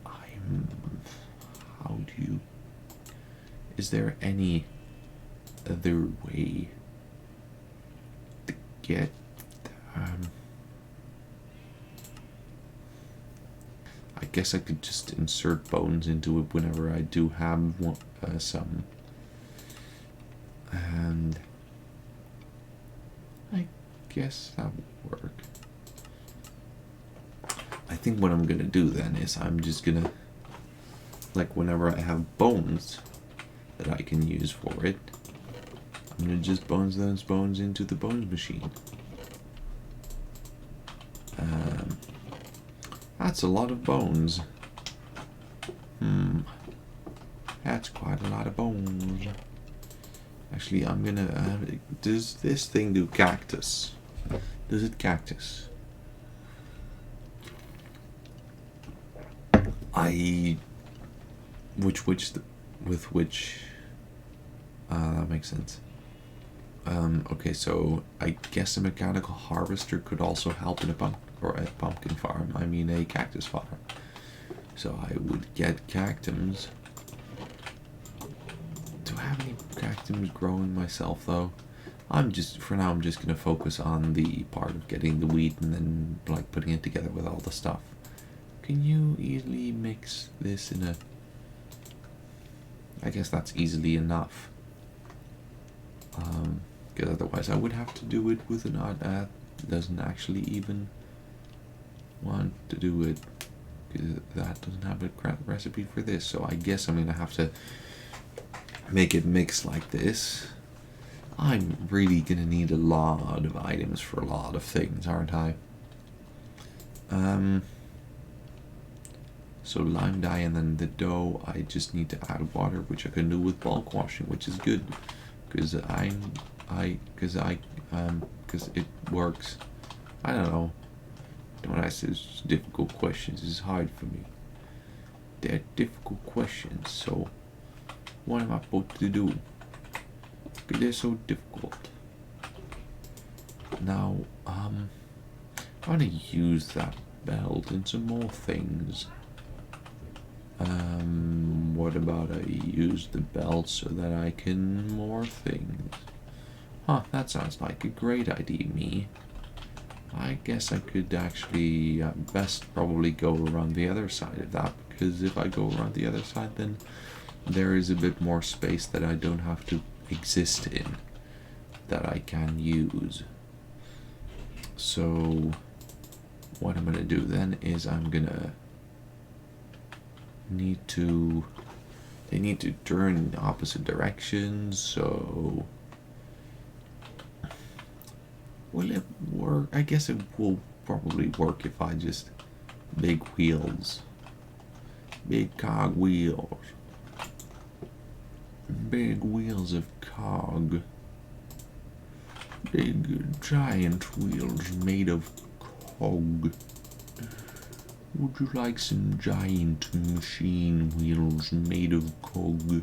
How do you? Is there any other way to get? I guess I could just insert bones into it whenever I do have some. And I guess that would work. I think what I'm gonna do then is I'm just gonna, like, whenever I have bones that I can use for it, I'm gonna just bones those bones into the bones machine. That's a lot of bones. That's quite a lot of bones. Actually, I'm gonna. Does this thing do cactus? Does it cactus? That makes sense. Okay, so I guess a mechanical harvester could also help in a pumpkin farm. I mean a cactus farm. So I would get cactums. Do I have any cactums growing myself though? For now I'm just gonna focus on the part of getting the wheat and then like putting it together with all the stuff. Can you easily mix this in a... I guess that's easily enough. Because otherwise I would have to do it with an odd doesn't actually even want to do it. Because that doesn't have a recipe for this. So I guess I'm going to have to make it mix like this. I'm really going to need a lot of items for a lot of things, aren't I? So lime dye and then the dough, I just need to add water, which I can do with bulk washing, which is good, because it works. I don't know. When I say difficult questions, it's hard for me. They're difficult questions, so what am I supposed to do? Because they're so difficult. Now, I'm gonna use that belt and some more things. What about I use the belt so that I can more things? Huh, that sounds like a great idea, me. I guess I could actually best probably go around the other side of that, because if I go around the other side, then there is a bit more space that I don't have to exist in, that I can use. So what I'm gonna do then is I'm gonna they need to turn in opposite directions, so will it work? I guess it will probably work if I just big wheels, big cog wheels, big wheels of cog, big giant wheels made of cog. Would you like some giant machine wheels made of cog?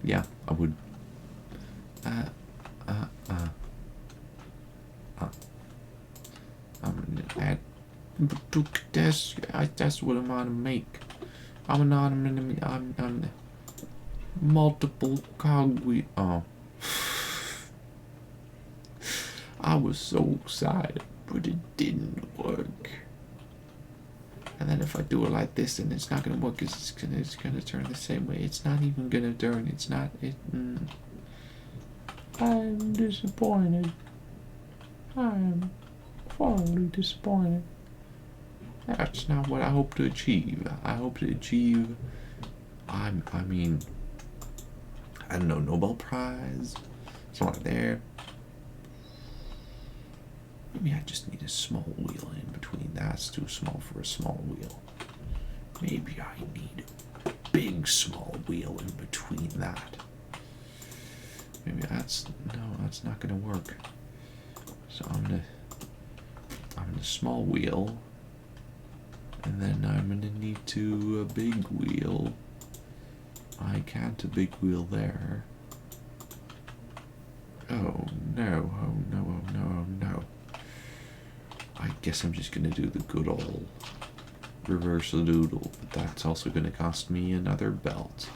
Yeah, I would. That's what I'm gonna make. I'm multiple cog wheel. Oh. I was so excited, but it didn't work. And then if I do it like this, then it's not gonna work, because it's gonna turn the same way. It's not even gonna turn. It's not. I'm disappointed. I'm thoroughly disappointed. That's not what I hope to achieve. I hope to achieve. I don't know, Nobel Prize. It's not there. Maybe I just need a small wheel in between. That's too small for a small wheel. Maybe I need a big small wheel in between that. Maybe that's not gonna work. So I'm gonna small wheel, and then I'm gonna need a big wheel. I can't a big wheel there. Oh no, oh no, oh no, oh no. I guess I'm just gonna do the good old reversal doodle, but that's also gonna cost me another belt,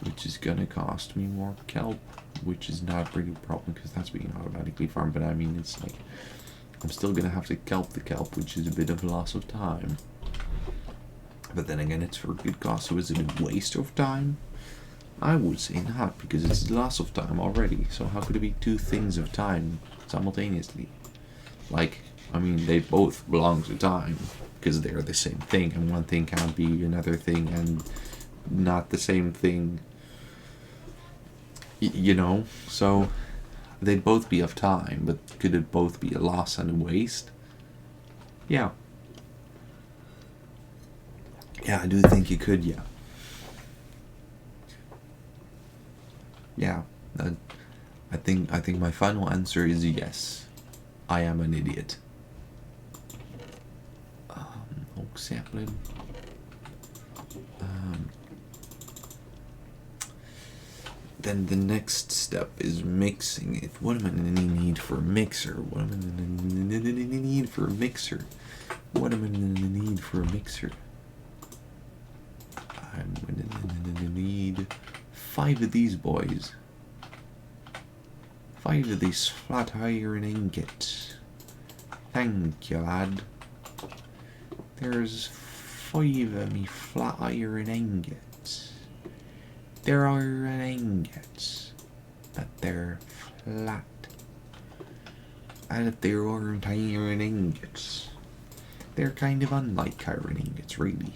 which is gonna cost me more kelp, which is not really a problem because that's being automatically farmed, but I mean, it's like, I'm still gonna have to kelp the kelp, which is a bit of a loss of time. But then again, it's for good cost, so is it a waste of time? I would say not, because it's a loss of time already, so how could it be two things of time simultaneously? Like, I mean, they both belong to time, because they're the same thing, and one thing can't be another thing, and not the same thing, you know? So, they'd both be of time, but could it both be a loss and a waste? Yeah. Yeah, I do think you could, yeah. Yeah, I think my final answer is yes. I am an idiot. Oak sapling. Then the next step is mixing it. What am I gonna need for a mixer? What am I gonna need for a mixer? What am I gonna need for a mixer? I'm gonna need 5 of these boys. 5 of these flat iron ingots. Thank you, lad. There's 5 of me flat iron ingots. They're iron ingots, but they're flat. And if they aren't iron ingots, they're kind of unlike iron ingots, really,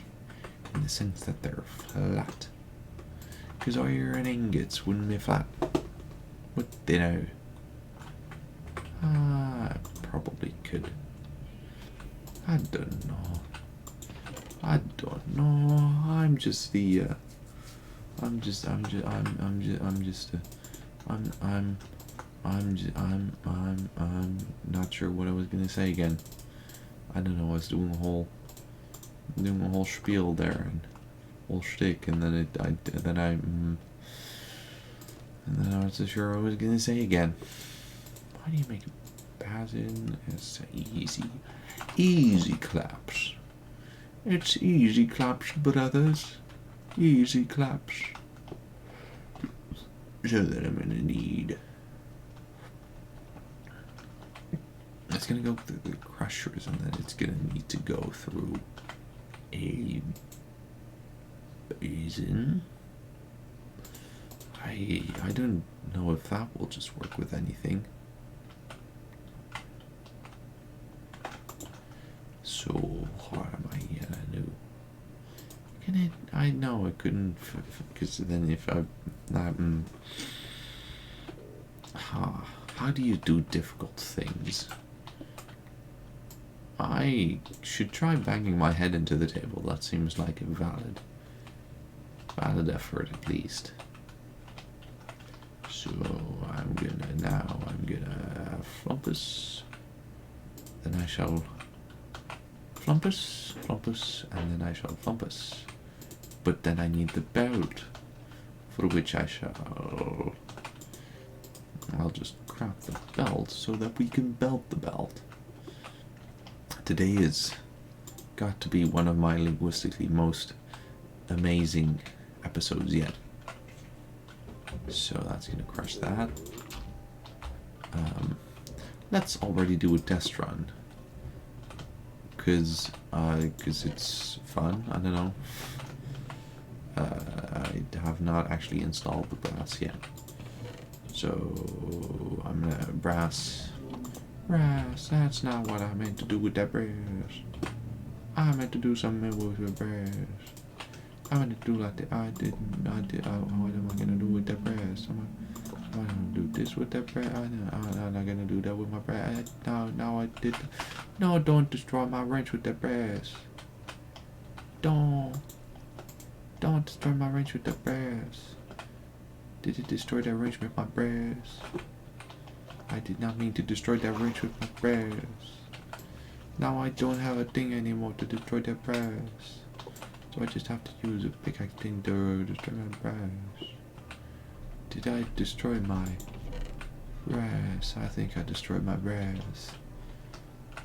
in the sense that they're flat. Because iron ingots wouldn't be flat, would they now? I probably could. I don't know. I'm just the. I'm not sure what I was gonna say again. I don't know. I was doing a whole spiel there and whole shtick, and then I wasn't sure what I was gonna say again. Why do you make it pass in? It's easy claps. It's easy claps, brothers. Easy claps. So that I'm gonna need. It's gonna go through the crushers, and then it's gonna need to go through a basin. I don't know if that will just work with anything. So what am I gonna do? Can it? I know I couldn't, because then if I how do you do difficult things? I should try banging my head into the table. That seems like a valid effort, at least. So I'm gonna flumpus. Then I shall flumpus, and then I shall flumpus. But then I need the belt, for which I'll just craft the belt so that we can belt the belt. Today has got to be one of my linguistically most amazing episodes yet. So that's gonna crush that. Let's already do a test run, cause it's fun. I don't know. I have not actually installed the brass yet, so I'm gonna brass. That's not what I meant to do with that brass. I meant to do something with the brass. I meant to do like that. I did. What am I gonna do with that brass? I'm gonna do this with that brass. I'm not gonna do that with my brass. No, I did. No, don't destroy my wrench with that brass. Don't destroy my wrench with that brass. Did it destroy that wrench with my brass? I did not mean to destroy that wrench with my brass. Now I don't have a thing anymore to destroy that brass. So I just have to use a pickaxe thing to destroy my brass. Did I destroy my brass? I think I destroyed my brass.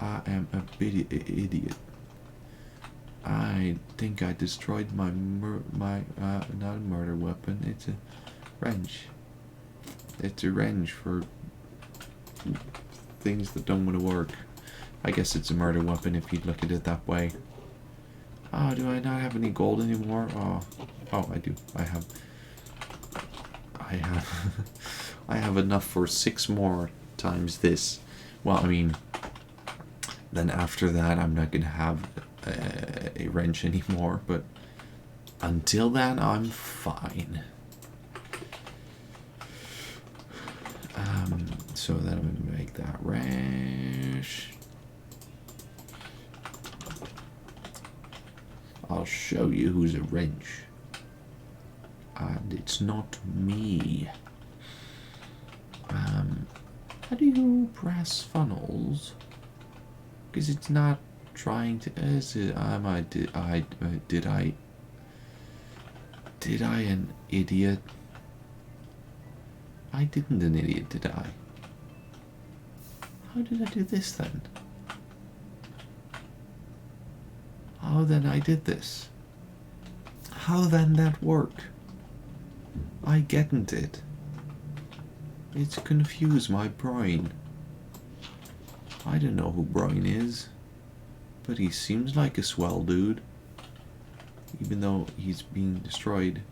I am a idiot. I think I destroyed my not a murder weapon. It's a wrench. It's a wrench for things that don't want to work. I guess it's a murder weapon if you look at it that way. Oh, do I not have any gold anymore? Oh, I do. I have I have enough for 6 more times this. Well, I mean, then after that I'm not gonna have a wrench anymore, but until then I'm fine. So then I'm gonna make that wrench. I'll show you who's a wrench. And it's not me. How do you brass funnels? Because it's not trying to. Did I an idiot? I didn't an idiot, did I? How did I do this then? How then I did this? How then that work? I getn't it. It's confused my brain. I don't know who Brian is, but he seems like a swell dude. even though he's being destroyed.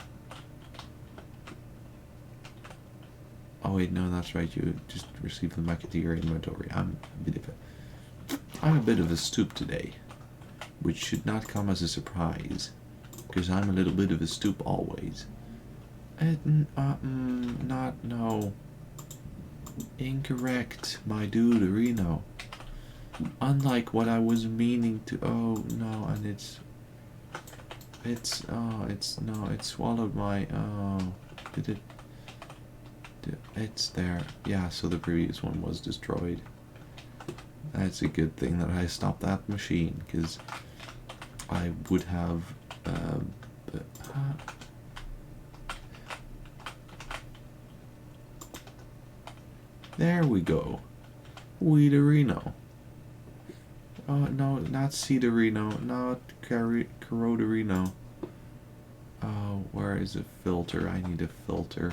Oh wait, no, that's right. You just receive them back into your inventory. I'm a bit of a stoop today, which should not come as a surprise, because I'm a little bit of a stoop always. No. Incorrect, my dude, Reno. Unlike what I was meaning to. Oh no, and it swallowed my. Oh, did it? It's there. Yeah, so the previous one was destroyed. That's a good thing that I stopped that machine, because I would have. There we go. Weederino. Oh, no, not Cedarino. Not Corroderino. Oh, where is a filter? I need a filter.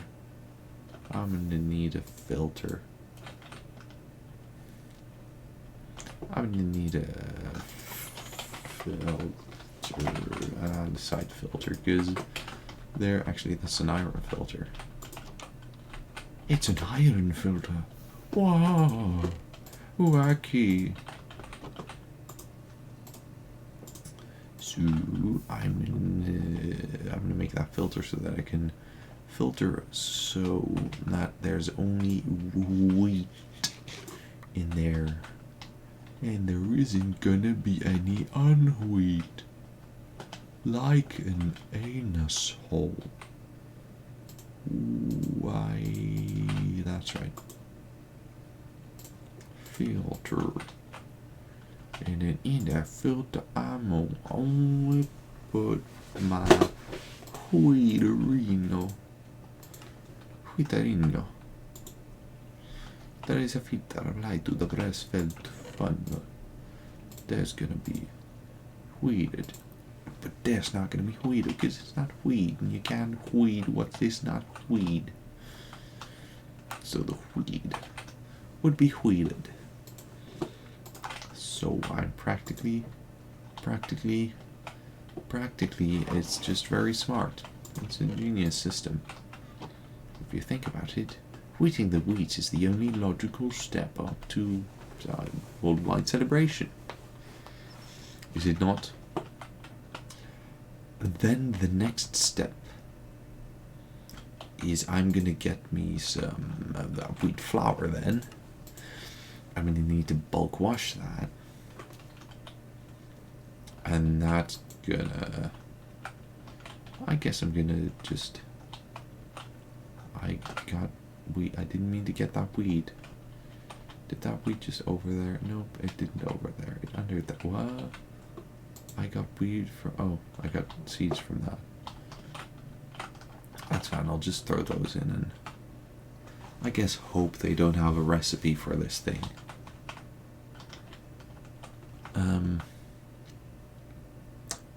I'm gonna need a filter. I'm gonna need a filter. A side filter, because they're actually, that's an iron filter. It's an iron filter. Wow. Wacky. So I'm gonna make that filter so that I can filter so that there's only wheat in there, and there isn't gonna be any unwheat, like an anus hole. Why, that's right. Filter. And then in that filter, I'm gonna only put my Huiderino. There is a filter applied to the breast felt funnel. There's gonna be weeded. But there's not gonna be weeded because it's not weed, and you can't weed what is not weed. So the weed would be weeded. So I'm practically, it's just very smart. It's a genius system. If you think about it, wheating the wheat is the only logical step up to worldwide celebration. Is it not? Then the next step is I'm gonna get me some of that wheat flour. Then I'm gonna need to bulk wash that, and that's gonna, I guess I'm gonna just, I didn't mean to get that weed. Did that weed just over there? Nope, it didn't over there. It under that. What? I got weed from, oh, I got seeds from that. That's fine, I'll just throw those in and I guess hope they don't have a recipe for this thing.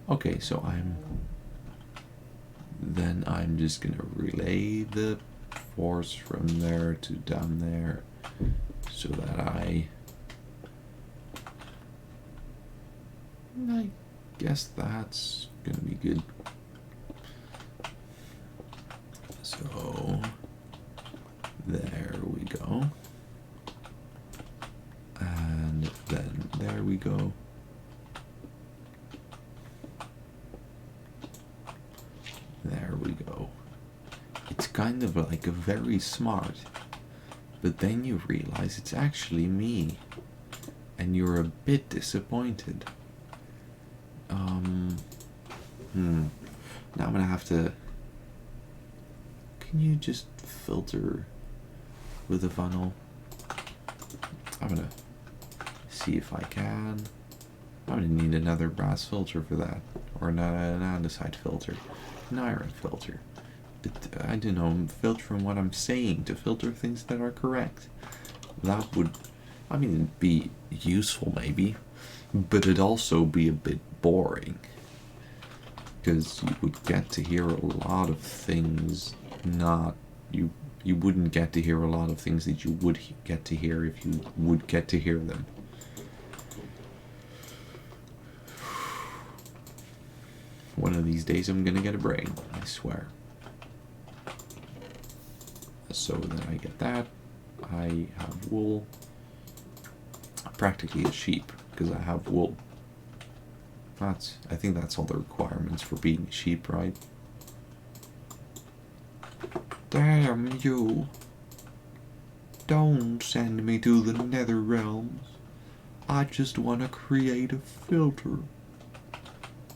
Okay, so I'm just gonna relay the force from there to down there so that I guess that's gonna be good. So there we go, and then there we go. There we go. It's kind of like a very smart, but then you realize it's actually me, and you're a bit disappointed. Now I'm gonna have to. Can you just filter with a funnel? I'm gonna see if I can. I'm gonna need another brass filter for that, or an andesite filter, an iron filter. I don't know, filter from what I'm saying to filter things that are correct. That would, I mean, it'd be useful maybe, but it'd also be a bit boring, because you would get to hear a lot of things you wouldn't get to hear a lot of things that you would get to hear if you would get to hear them. One of these days I'm gonna get a brain, I swear. So then I get that. I have wool. Practically a sheep, because I have wool. I think that's all the requirements for being a sheep, right? Damn you. Don't send me to the nether realms. I just want to create a filter.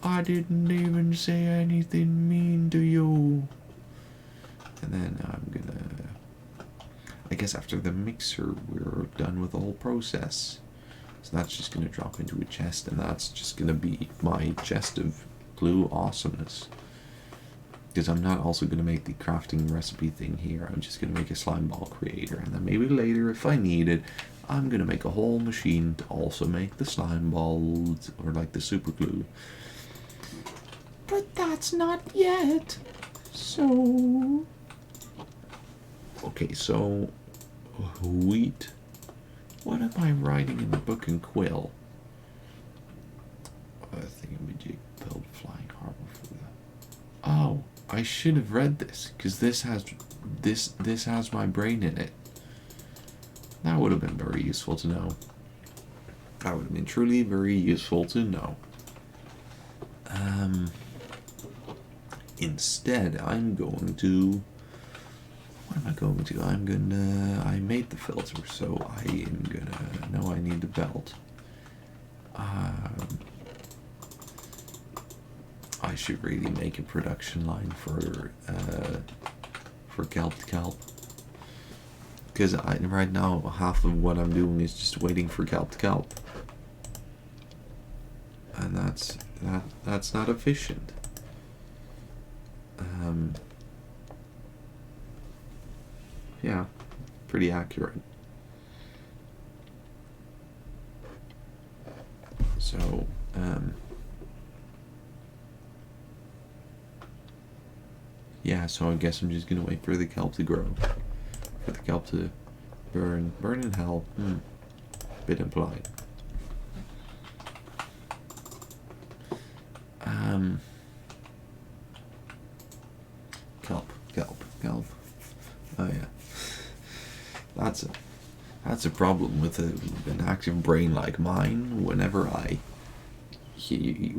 I didn't even say anything mean to you. And then I'm gonna... I guess after the mixer, we're done with the whole process. So that's just gonna drop into a chest, and that's just gonna be my chest of glue awesomeness. Because I'm not also gonna make the crafting recipe thing here. I'm just gonna make a slime ball creator, and then maybe later, if I need it, I'm gonna make a whole machine to also make the slime balls, or like the super glue. But that's not yet. So... Okay, so... wheat. What am I writing in the book in Quill? I think it would build flying harbor for that. Oh, I should have read this, because this has my brain in it. That would have been very useful to know. That would have been truly very useful to know. Instead, I'm going to... What am I going to? I made the filter, so I am gonna... No, I need the belt. I should really make a production line for kelp to kelp. Because right now, half of what I'm doing is just waiting for kelp to kelp. And that's not efficient. Yeah, pretty accurate. So, yeah, so I guess I'm just gonna wait for the kelp to grow. For the kelp to burn. Burn in hell. Bit implied. Kelp. Oh yeah. That's a problem with an active brain like mine. Whenever I need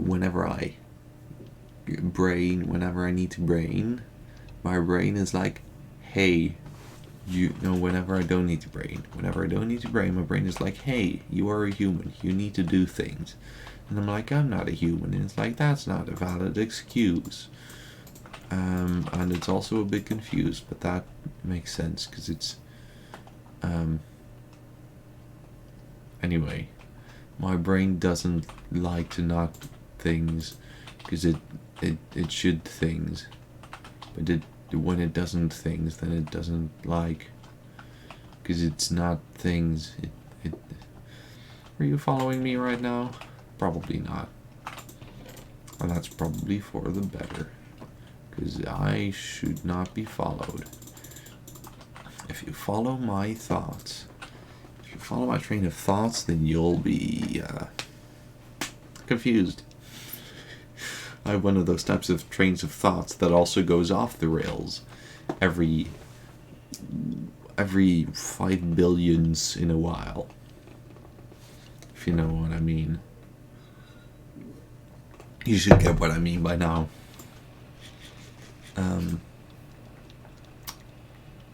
to brain, my brain is like, hey, whenever I don't need to brain. Whenever I don't need to brain, my brain is like, hey, you are a human. You need to do things. And I'm like, I'm not a human. And it's like, that's not a valid excuse. And it's also a bit confused, but that makes sense because it's... Anyway, my brain doesn't like to not things because it should things, but when it doesn't things, then it doesn't like because it's not things. Are you following me right now? Probably not, and that's probably for the better because I should not be followed. If you follow my thoughts, if you follow my train of thoughts, then you'll be confused. I have one of those types of trains of thoughts that also goes off the rails every 5 billions in a while. If you know what I mean. You should get what I mean by now.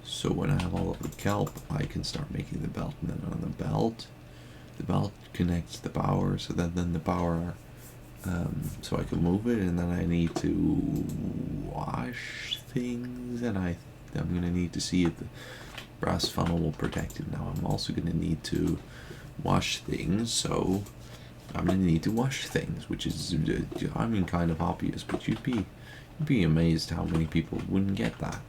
So when I have all of the kelp, I can start making the belt, and then on the belt connects the power, so that then the power, so I can move it, and then I need to wash things, and I'm gonna need to see if the brass funnel will protect it. Now I'm also gonna need to wash things, so I'm gonna need to wash things, which is, I mean, kind of obvious, but you'd be amazed how many people wouldn't get that.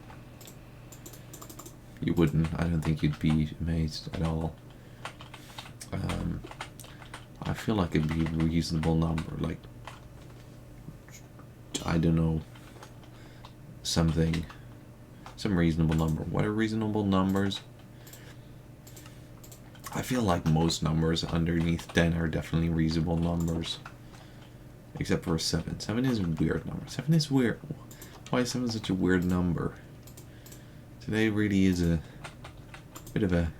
You wouldn't. I don't think you'd be amazed at all. I feel like it'd be a reasonable number, like, I don't know, some reasonable number. What are reasonable numbers? I feel like most numbers underneath 10 are definitely reasonable numbers. Except for a 7. 7 is a weird number. 7 is weird. Why is 7 such a weird number? Today really is a bit of a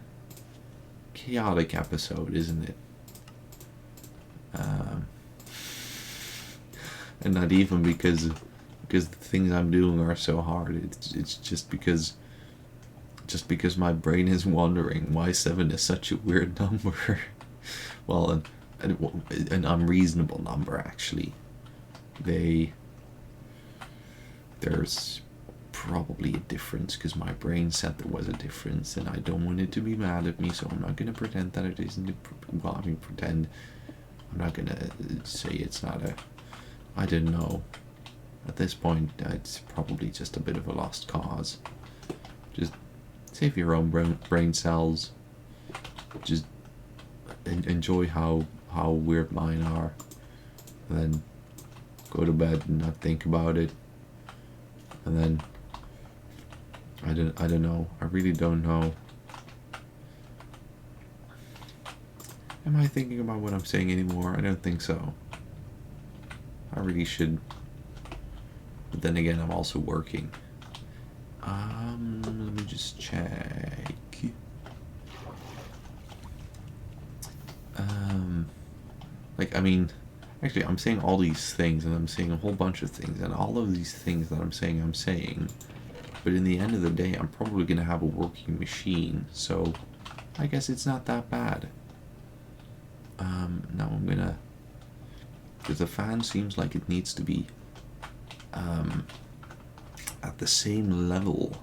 chaotic episode, isn't it? And not even because the things I'm doing are so hard. It's just because my brain is wondering why 7 is such a weird number. Well, an unreasonable number, actually. There's probably a difference because my brain said there was a difference, and I don't want it to be mad at me, so I'm not going to pretend that it isn't. Well, I mean, pretend. I'm not going to say it's not a. I don't know. At this point, it's probably just a bit of a lost cause. Just save your own brain cells. Just enjoy how weird mine are, and then go to bed and not think about it. And then I don't know. I really don't know. Am I thinking about what I'm saying anymore? I don't think so. I really should. But then again, I'm also working. Let me just check. Like, I mean, actually, I'm saying all these things, and I'm saying a whole bunch of things, and all of these things that I'm saying, but in the end of the day, I'm probably going to have a working machine, so I guess it's not that bad. Now I'm going to, because the fan seems like it needs to be at the same level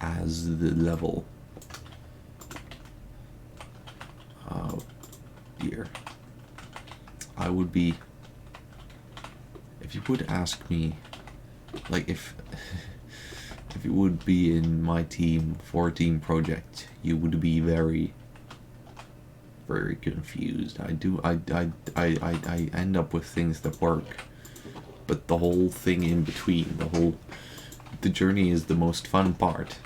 as the level. Oh dear. I would be, if you would ask me, like if you would be in my team for a team project, you would be very, very confused. I end up with things that work, but the whole thing in between, the journey is the most fun part,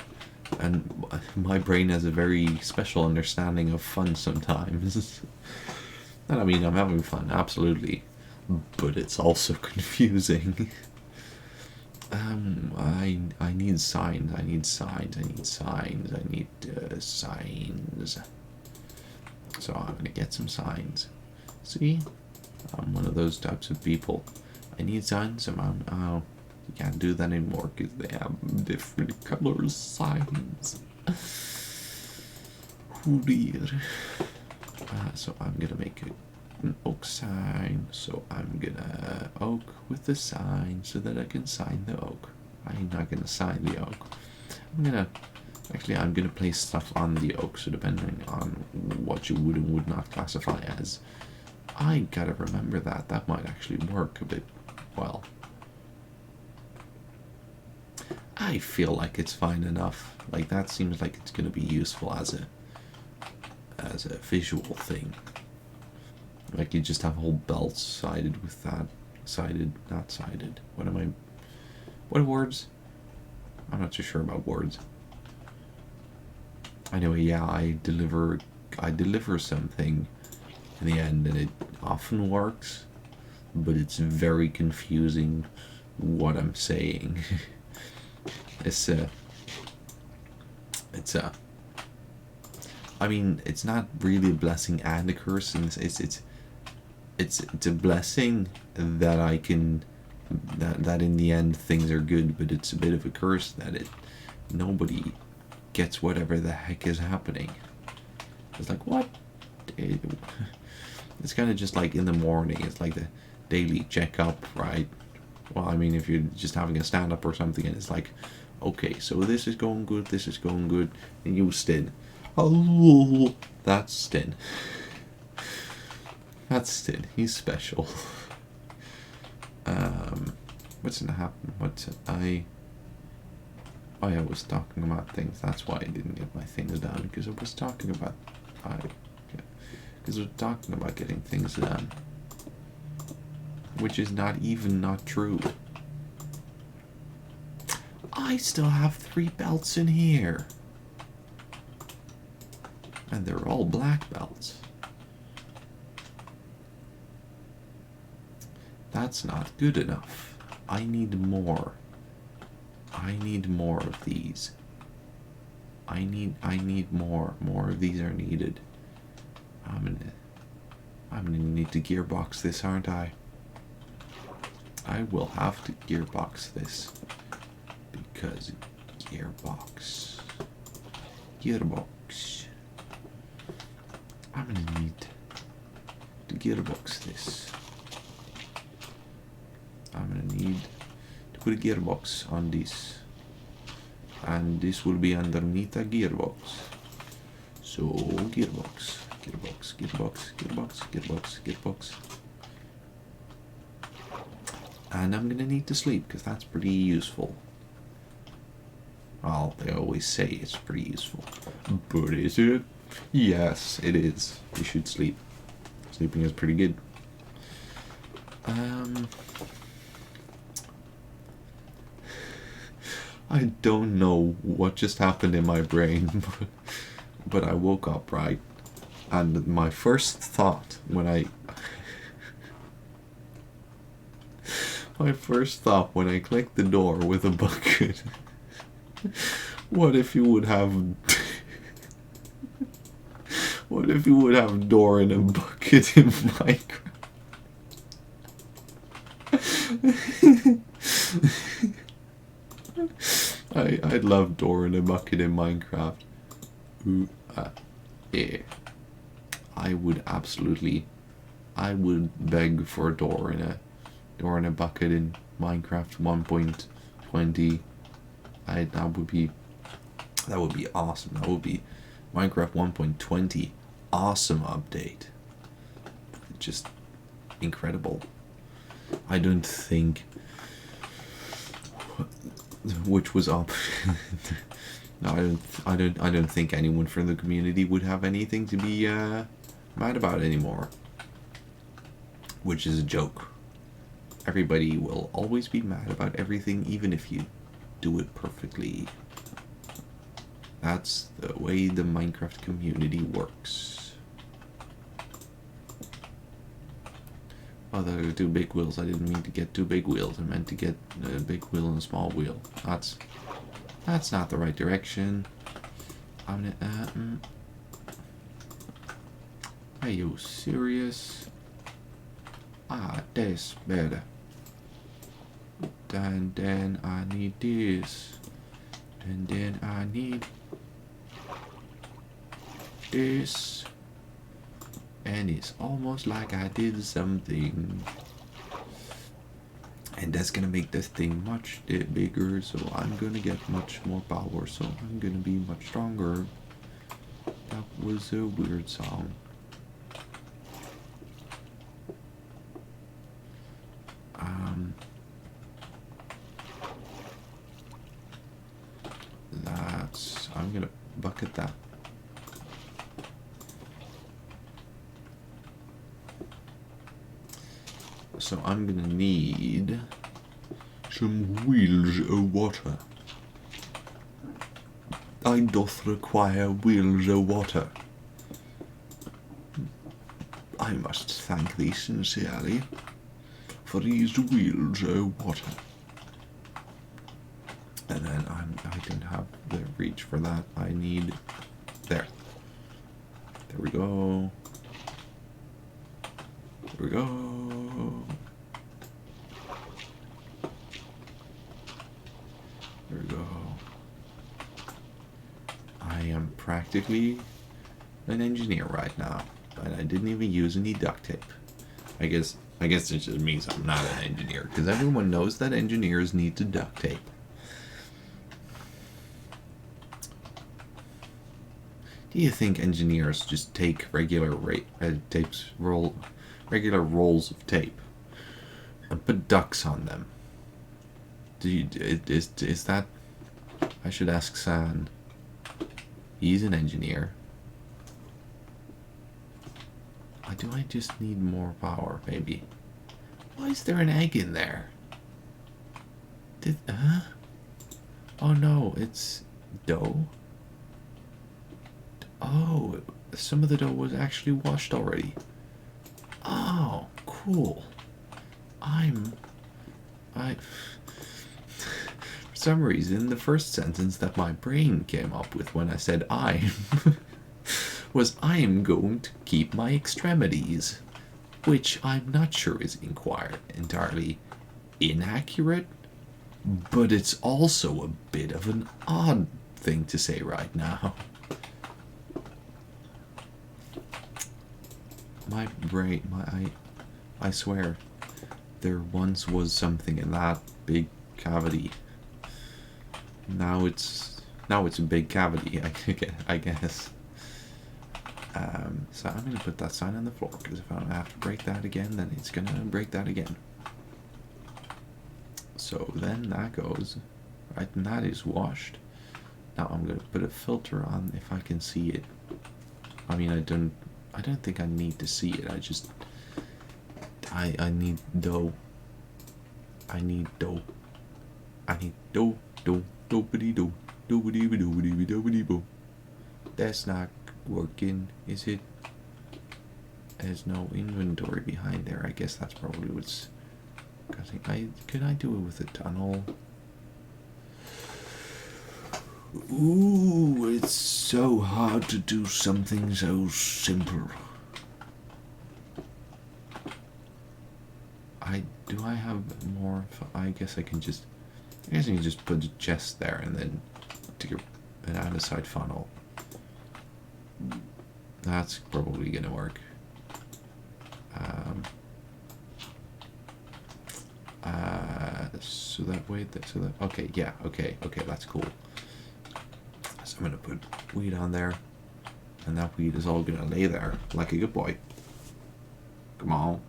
and my brain has a very special understanding of fun sometimes. And I mean, I'm having fun, absolutely, but it's also confusing. I need signs. I need signs. So I'm gonna get some signs. See, I'm one of those types of people. I need signs. Oh, you can't do that anymore because they have different color signs. Oh dear. So I'm gonna make an oak sign. So I'm gonna oak with the sign so that I can sign the oak. I'm not gonna sign the oak. I'm gonna place stuff on the oak, so depending on what you would and would not classify as. I gotta remember that might actually work a bit well. I feel like it's fine enough. Like, that seems like it's gonna be useful as a visual thing. Like, you just have a whole belt sided with that. Sided, not sided. What are words? I'm not too sure about words. Anyway, yeah, I deliver something in the end, and it often works, but it's very confusing what I'm saying. I mean, it's not really a blessing and a curse, and it's a blessing that I can, that in the end things are good, but it's a bit of a curse that nobody gets whatever the heck is happening. It's like, what? It's kind of just like in the morning, it's like the daily checkup, right? Well, I mean, if you're just having a stand-up or something, and it's like, okay, so this is going good, and you Stin. Oh, that's Stin. That's Stin. He's special. What's gonna happen? I was talking about things. That's why I didn't get my things done, because I was talking about getting things done, which is not true. I still have 3 belts in here, and they're all black belts. That's not good enough. I need more. I need more of these. I need more. More of these are needed. I'm gonna need to gearbox this, aren't I? I will have to gearbox this. Because gearbox. I'm gonna need to gearbox this. I'm gonna need to put a gearbox on this. And this will be underneath a gearbox. So gearbox. And I'm gonna need to sleep because that's pretty useful. Well, they always say it's pretty useful. But is it? Yes, it is. You should sleep. Sleeping is pretty good. I don't know what just happened in my brain, but I woke up, right? And my first thought when I clicked the door with a bucket, what if you would have door in a bucket in Minecraft? I'd love door in a bucket in Minecraft. Yeah. I would beg for a door in a bucket in Minecraft 1.20. That would be awesome. That would be Minecraft 1.20 awesome update. Just incredible. I don't think which was up. No, I don't think anyone from the community would have anything to be mad about anymore. Which is a joke. Everybody will always be mad about everything, even if you do it perfectly. That's the way the Minecraft community works. Oh, there are two big wheels. I didn't mean to get two big wheels. I meant to get a big wheel and a small wheel. That's not the right direction. I'm gonna, are you serious? That's better. Then I need this. And then I need this. And it's almost like I did something. And that's gonna make this thing much bigger, so I'm gonna get much more power, so I'm gonna be much stronger. That was a weird song. I'm gonna bucket that. So I'm gonna need some wheels of water. I doth require wheels of water. I must thank thee sincerely for these wheels of water. And then I don't have the reach for that. I need there. There we go. There we go. There we go. I am practically an engineer right now, and I didn't even use any duct tape. I guess it just means I'm not an engineer, because everyone knows that engineers need to duct tape. Do you think engineers just take regular rolls of tape and put ducks on them? Is that? I should ask San. He's an engineer. Do I just need more power, maybe? Why is there an egg in there? Oh no, it's dough. Oh, some of the dough was actually washed already. Oh, cool. For some reason, the first sentence that my brain came up with when I said I'm was I'm going to keep my extremities, which I'm not sure is entirely inaccurate, but it's also a bit of an odd thing to say right now. My brain, I swear, there once was something in that big cavity. Now it's a big cavity, I guess. So I'm gonna put that sign on the floor, because if I don't have to break that again, then it's gonna break that again. So then that goes, right, and that is washed. Now I'm gonna put a filter on if I can see it. I mean, I don't think I need to see it. I need dough. I need dough. Doobity-doo. That's not working, is it? There's no inventory behind there. I guess that's probably what's causing. Can I do it with a tunnel? Ooh, it's so hard to do something so simple. Do I have more? I guess I can just put a chest there and then take an andesite funnel. That's probably gonna work. So that way, okay, yeah, okay, that's cool. So I'm gonna put weed on there, and that weed is all gonna lay there like a good boy. Come on.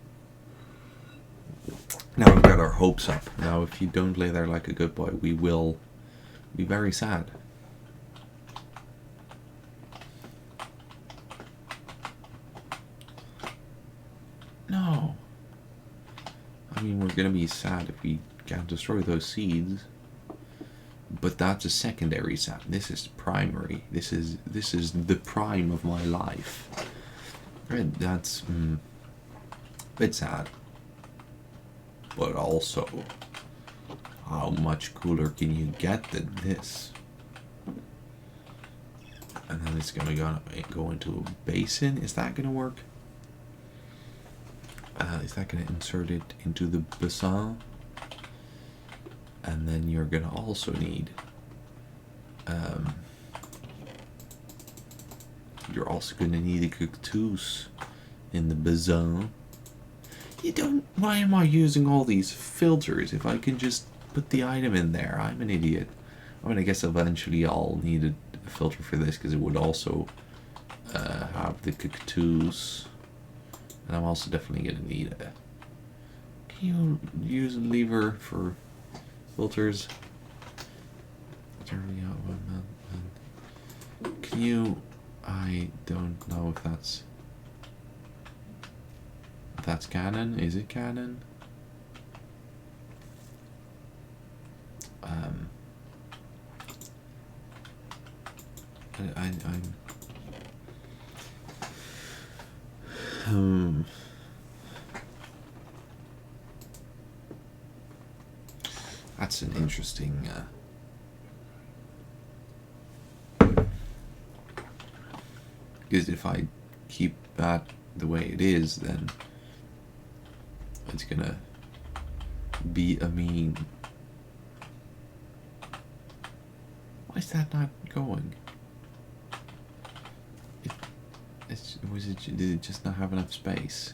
Now we've got our hopes up. Now if you don't lay there like a good boy, we will be very sad. No. I mean, we're gonna be sad if we can't destroy those seeds. But that's a secondary sad. This is primary. This is the prime of my life. Right, that's a bit sad. But also, how much cooler can you get than this? And then it's gonna go into a basin. Is that gonna work? Is that gonna insert it into the basin? And then you're gonna also need. You're also gonna need a cactus in the basin. Why am I using all these filters if I can just put the item in there? I'm an idiot. I mean, I guess eventually I'll need a filter for this because it would also have the cactus. And I'm also definitely going to need a... Can you use a lever for filters? Can you... I don't know if that's... That's canon. Is it canon? That's an interesting. Because if I keep that the way it is, then it's gonna be a meme. Why is that not going? Did it just not have enough space?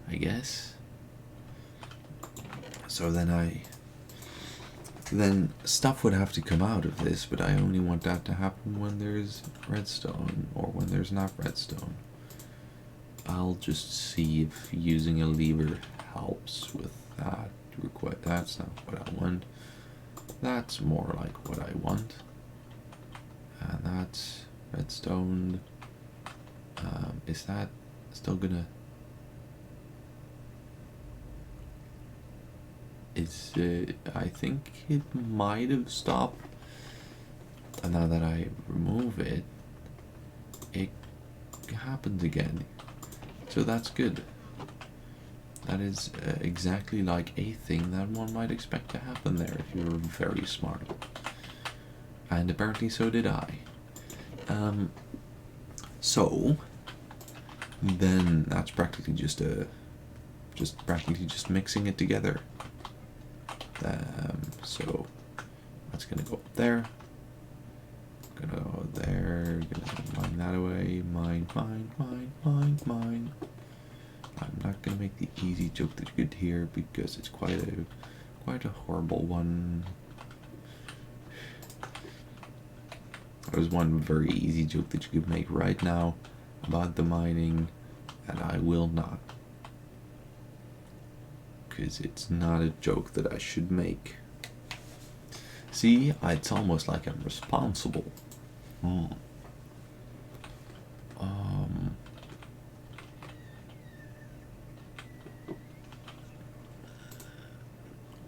I guess. So then stuff would have to come out of this, but I only want that to happen when there's redstone, or when there's not redstone. I'll just see if using a lever helps with that. That's not what I want. That's more like what I want. And that's redstone. Is that still gonna... I think it might have stopped. And now that I remove it, it happens again. So that's good. That is exactly like a thing that one might expect to happen there if you were very smart. And apparently so did I. So then that's practically just mixing it together. So that's gonna go up there. Gonna go there. Gonna mine that away. Mine. I'm not gonna make the easy joke that you could hear because it's quite a horrible one. There's one very easy joke that you could make right now about the mining, and I will not. Because it's not a joke that I should make. See, it's almost like I'm responsible.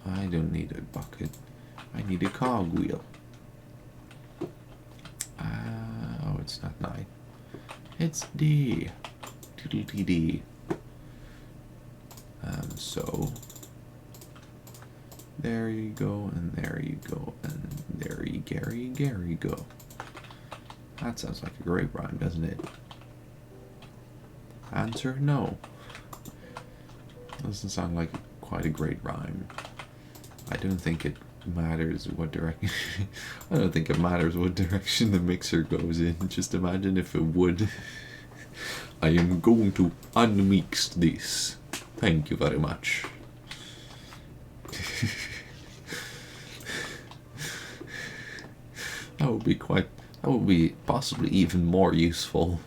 I don't need a bucket. I need a cogwheel. Oh, it's not night. It's day. Doodle-dee-dee. So there you go, and there you go, and there you Gary go. That sounds like a great rhyme, doesn't it? Answer no. Doesn't sound like quite a great rhyme. I don't think it matters what direction. I don't think it matters what direction the mixer goes in. Just imagine if it would. I am going to unmix this. Thank you very much. That would be possibly even more useful.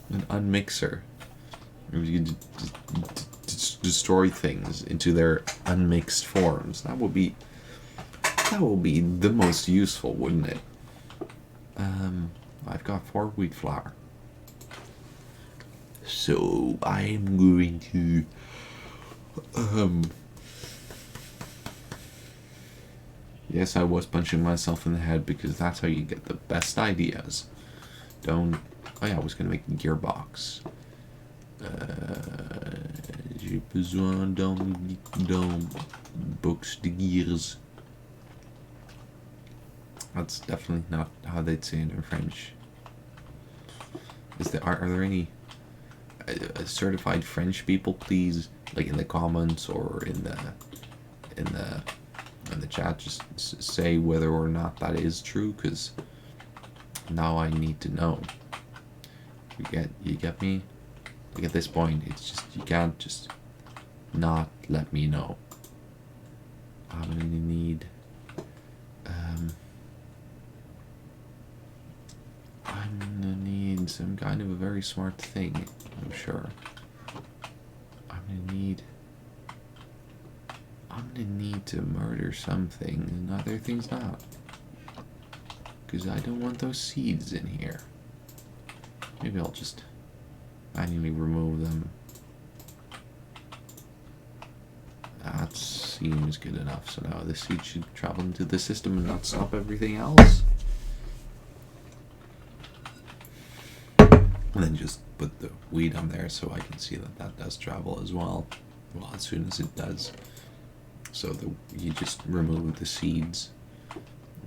An unmixer. You just destroy things into their unmixed forms. That would be the most useful, wouldn't it? I've got 4 wheat flour. So I'm going to yes, I was punching myself in the head because that's how you get the best ideas. Oh yeah, I was gonna make a gearbox. J'ai besoin d'un box de gears. That's definitely not how they'd say it in French. Are there any certified French people, please, like in the comments or in the chat, just say whether or not that is true, because now I need to know. You get me? Like at this point, it's just, you can't just not let me know. I'm gonna need some kind of a very smart thing, I'm sure. I'm gonna need to murder something and other things not. Because I don't want those seeds in here. Maybe I'll just manually remove them. That seems good enough. So now the seed should travel into the system and not stop everything else. And then just put the wheat on there so I can see that that does travel as well. Well, as soon as it does. So you just remove the seeds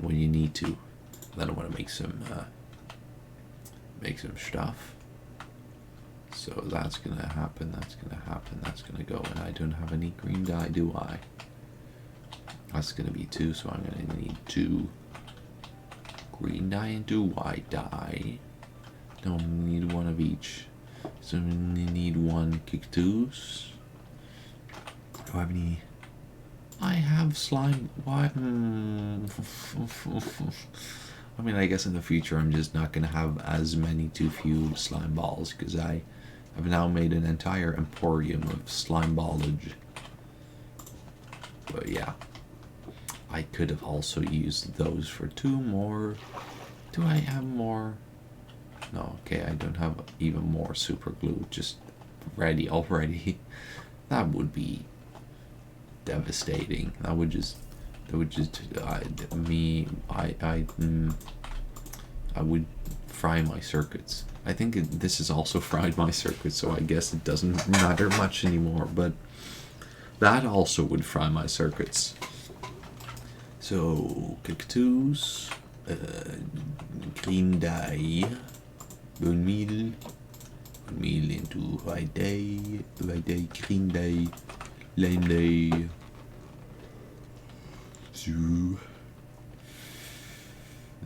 when you need to. Then I want to make some stuff. So that's gonna happen. That's gonna go. And I don't have any green dye, do I? That's gonna be 2. So I'm gonna need 2 green dye and 2 white dye. No, we need 1 of each. So we need 1 cactus. Do I have any? I have slime. Why? I mean, I guess in the future I'm just not gonna have as many too few slime balls, because I have now made an entire emporium of slime ballage. But yeah, I could have also used those for 2 more. Do I have more? No, okay, I don't have even more super glue just ready already. That would be devastating. I would fry my circuits. I think this has also fried my circuits, so I guess it doesn't matter much anymore, but that also would fry my circuits. So, cactus, green dye, bone meal into white dye, green dye, lime dye. So,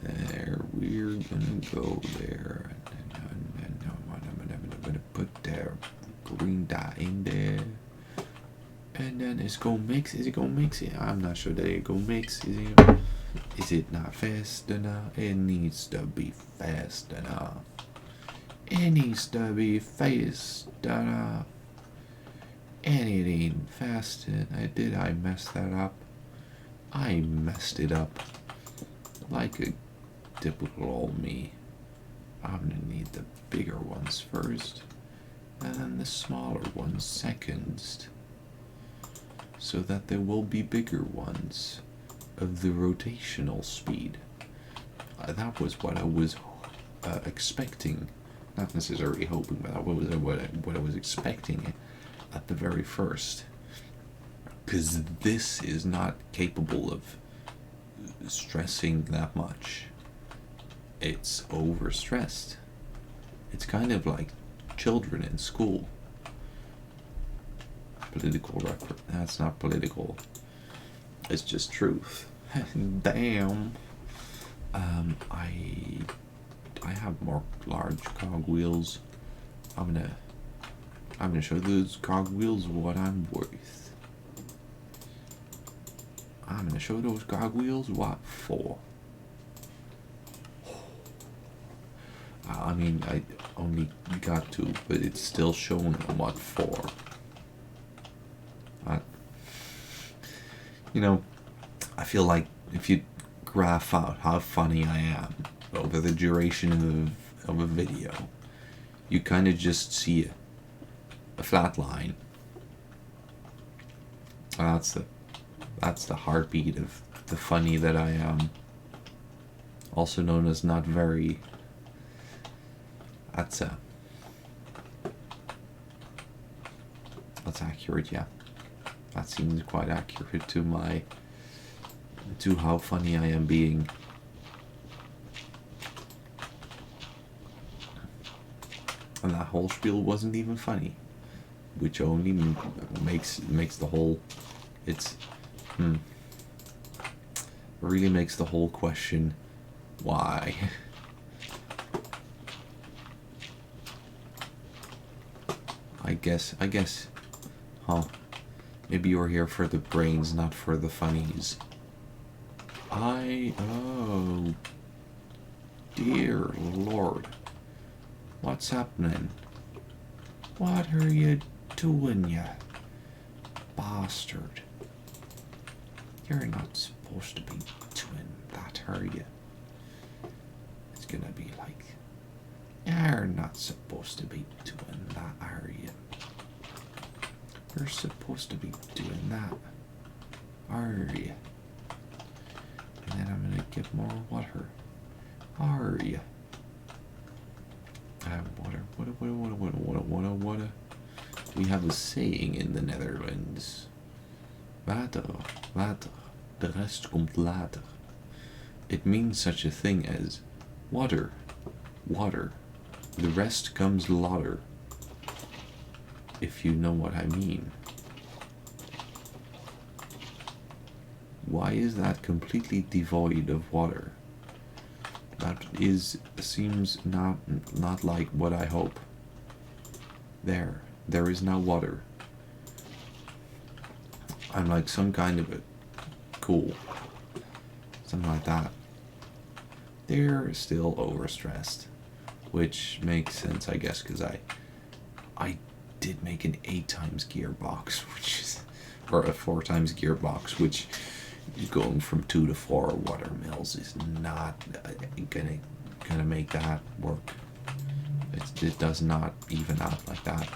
there, we're gonna go there, and I'm gonna put the green dye in there, and then it's gonna mix. Is it gonna mix it? I'm not sure that it gonna mix. Is it not fast enough? It needs to be fast enough. It needs to be fast enough. And it ain't fast enough. Did I mess that up? I messed it up. Like a typical old me. I'm gonna need the bigger ones first, and then the smaller ones second, so that there will be bigger ones of the rotational speed. That was what I was expecting. Not necessarily hoping, but that was what I was expecting at the very first. Because this is not capable of stressing that much. It's overstressed. It's kind of like children in school. That's not political. It's just truth. Damn. I have more large cogwheels. I'm gonna show those cogwheels what I'm worth. I'm gonna show those cogwheels what for. I mean, I only got two, but it's still showing them what for. You know, I feel like if you graph out how funny I am over the duration of a video, you kind of just see a flat line. That's the heartbeat of the funny that I am. Also known as not very. That's accurate, yeah. That seems quite accurate to how funny I am being. And that whole spiel wasn't even funny, which only makes the whole. Really makes the whole question, why? I guess, huh? Maybe you're here for the brains, not for the funnies. Oh, dear Lord. What's happening? What are you doing, you bastard? You're not supposed to be doing that, are you? It's gonna be like, you're not supposed to be doing that, are you? You're supposed to be doing that, are you? And then I'm gonna get more water. Are you? Water. We have a saying in the Netherlands. Water, de rest komt later. It means such a thing as water. The rest comes later. If you know what I mean. Why is that completely devoid of water? That seems not like what I hope. There is no water. I'm like some kind of a cool. Something like that. They're still overstressed. Which makes sense, I guess, because I did make an 8 times gearbox, or a 4 times gearbox, which going from 2 to 4 watermills is not gonna make that work. It does not even out like that.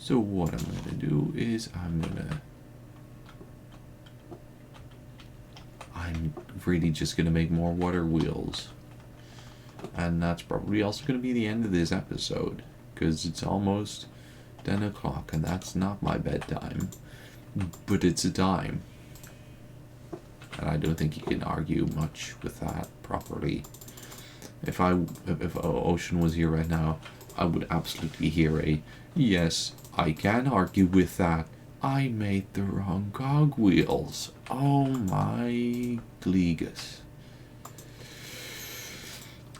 So what I'm gonna do is I'm really just gonna make more water wheels. And that's probably also gonna be the end of this episode, because it's almost 10 o'clock and that's not my bedtime, but it's a time. And I don't think you can argue much with that properly. If Ocean was here right now, I would absolutely hear a, yes, I can argue with that. I made the wrong cogwheels. Oh my Gleegus.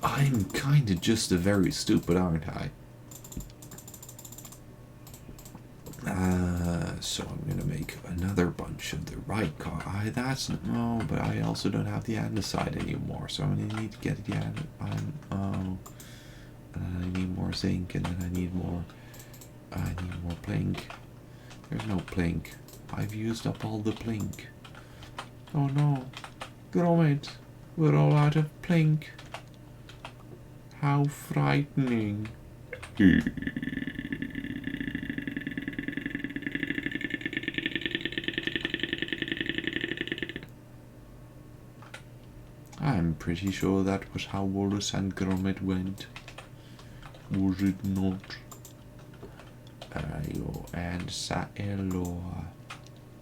I'm kinda just a very stupid, aren't I? So I'm gonna make another bunch of the right cog. No, but I also don't have the andesite anymore, so I'm gonna need to get the and then I need more zinc, and then I need more plink. There's no plink. I've used up all the plink. Oh no, Gromit, we're all out of plink. How frightening. I'm pretty sure that was how Wallace and Gromit went. Was it not? Ayo and Saeloa.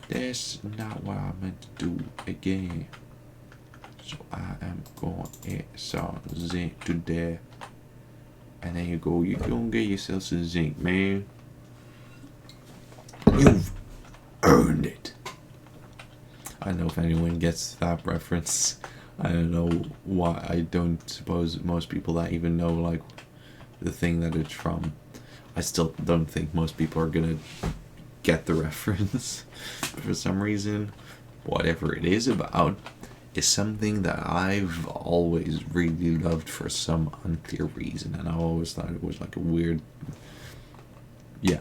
That's not what I meant to do again. So I am going to add some zinc to there. And there you go. You can get yourself some zinc, man. You've earned it. I don't know if anyone gets that reference. I don't know why. I don't suppose most people that even know like the thing that it's from. I still don't think most people are gonna get the reference. For some reason, whatever it is about is something that I've always really loved for some unclear reason, and I always thought it was like a weird, yeah.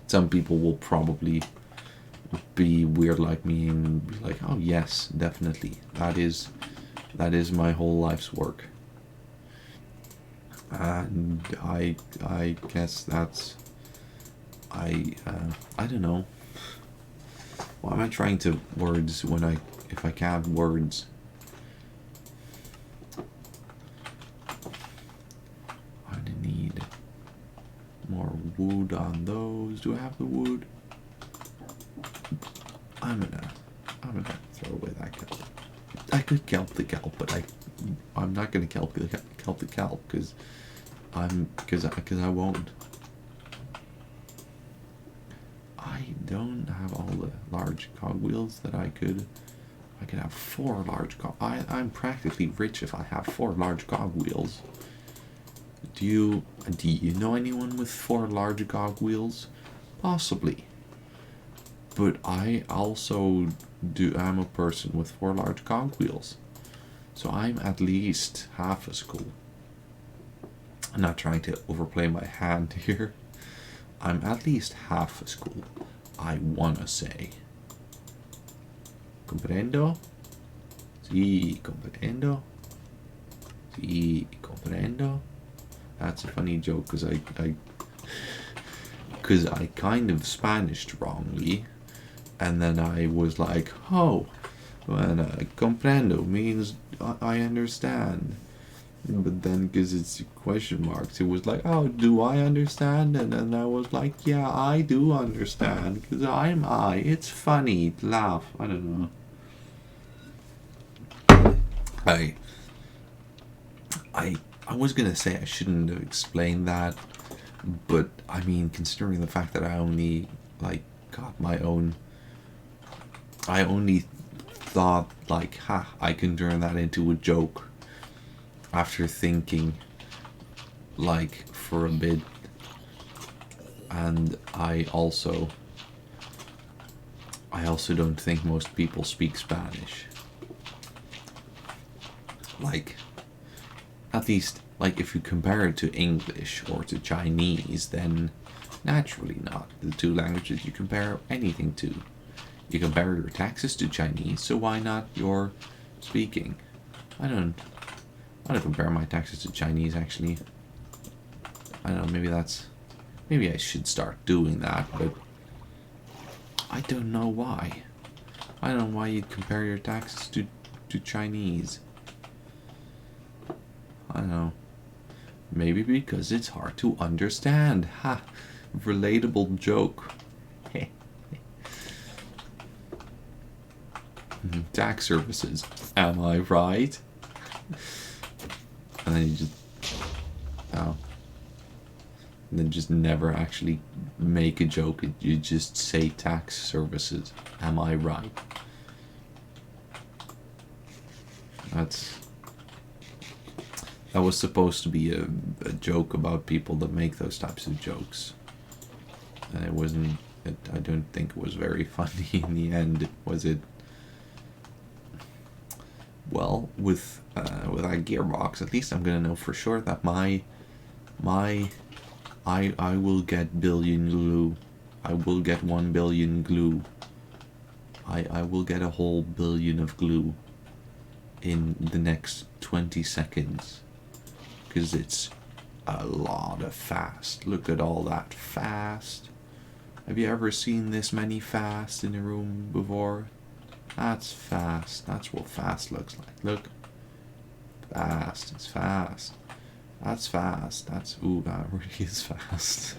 Some people will probably be weird like me and be like, oh yes, definitely, that is my whole life's work. And I guess that's, I don't know. Why am I trying to words when if I can't words? I need more wood on those. Do I have the wood? I'm gonna throw away that kelp. I could kelp the kelp, but I'm not gonna kelp the kelp because I won't. I don't have all the large cogwheels that I could have 4 large I'm practically rich if I have 4 large cogwheels. Do you know anyone with 4 large cogwheels? Possibly. But I also am a person with 4 large cogwheels. So I'm at least half as cool. I'm not trying to overplay my hand here. I'm at least half as cool, I wanna say. Comprendo? Sí, comprendo. Sí, comprendo. That's a funny joke because I kind of Spanished wrongly, and then I was like, oh, well, comprendo means I understand. But then, because it's question marks, it was like, oh, do I understand? And then I was like, yeah, I do understand, because I'm I. It's funny, laugh. I don't know. I was gonna say I shouldn't have explained that, but I mean, considering the fact that I only got my own, I only thought like, I can turn that into a joke after thinking like for a bit. And I also don't think most people speak Spanish. Like, at least, like, if you compare it to English or to Chinese, then naturally not the 2 languages you compare anything to. You compare your taxes to Chinese, so why not your speaking? I don't compare my taxes to Chinese, actually. I don't know, maybe that's Maybe I should start doing that, but I don't know why. I don't know why you'd compare your taxes to Chinese. I don't know. Maybe because it's hard to understand. Ha! Relatable joke. Tax services. Am I right? And then you just... Oh. And then just never actually make a joke. You just say tax services. Am I right? That was supposed to be a joke about people that make those types of jokes. And it wasn't... I don't think it was very funny in the end, was it? Well, with that gearbox, at least I'm gonna know for sure that I will get billion glue. I will get 1 billion glue. I will get a whole billion of glue in the next 20 seconds. Because it's a lot of fast. Look at all that fast. Have you ever seen this many fast in a room before? That's fast. That's what fast looks like. Look. Fast. It's fast. That's fast. Ooh, that really is fast.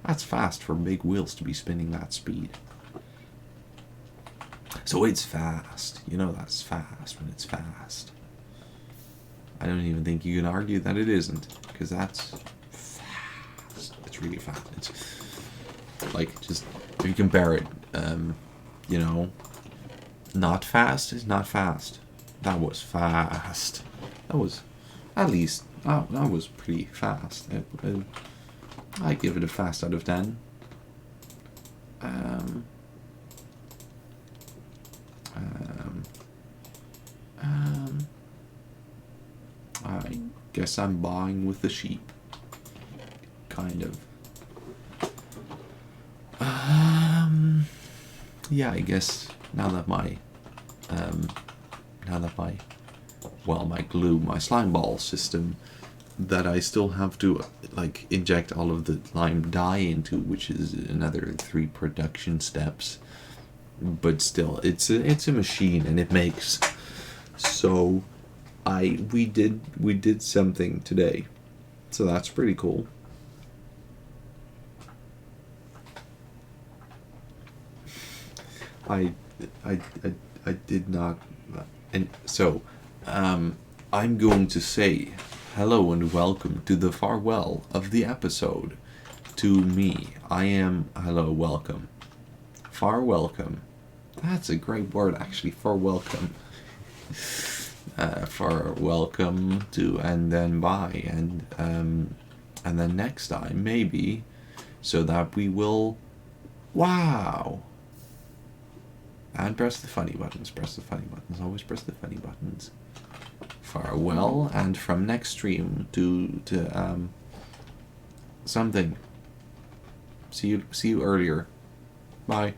That's fast for big wheels to be spinning that speed. So it's fast. You know that's fast when it's fast. I don't even think you can argue that it isn't. Because that's fast. It's really fast. It's like, just, if you compare it, you know, not fast is not fast. That was fast. That was, at least, that was pretty fast. I give it a fast out of 10. I guess I'm buying with the sheep. Kind of. Yeah, I guess now that my glue, my slime ball system that I still have to like inject all of the lime dye into, which is another 3 production steps, but still it's a machine and it makes. So we did something today, so that's pretty cool. I did not, and so I'm going to say hello and welcome to the farewell of the episode. To me, I am hello, welcome, far welcome. That's a great word, actually, far welcome. Far welcome to, and then bye, and then next time maybe, so that we will, wow. And press the funny buttons, always press the funny buttons. Farewell, and from next stream to something. See you earlier. Bye.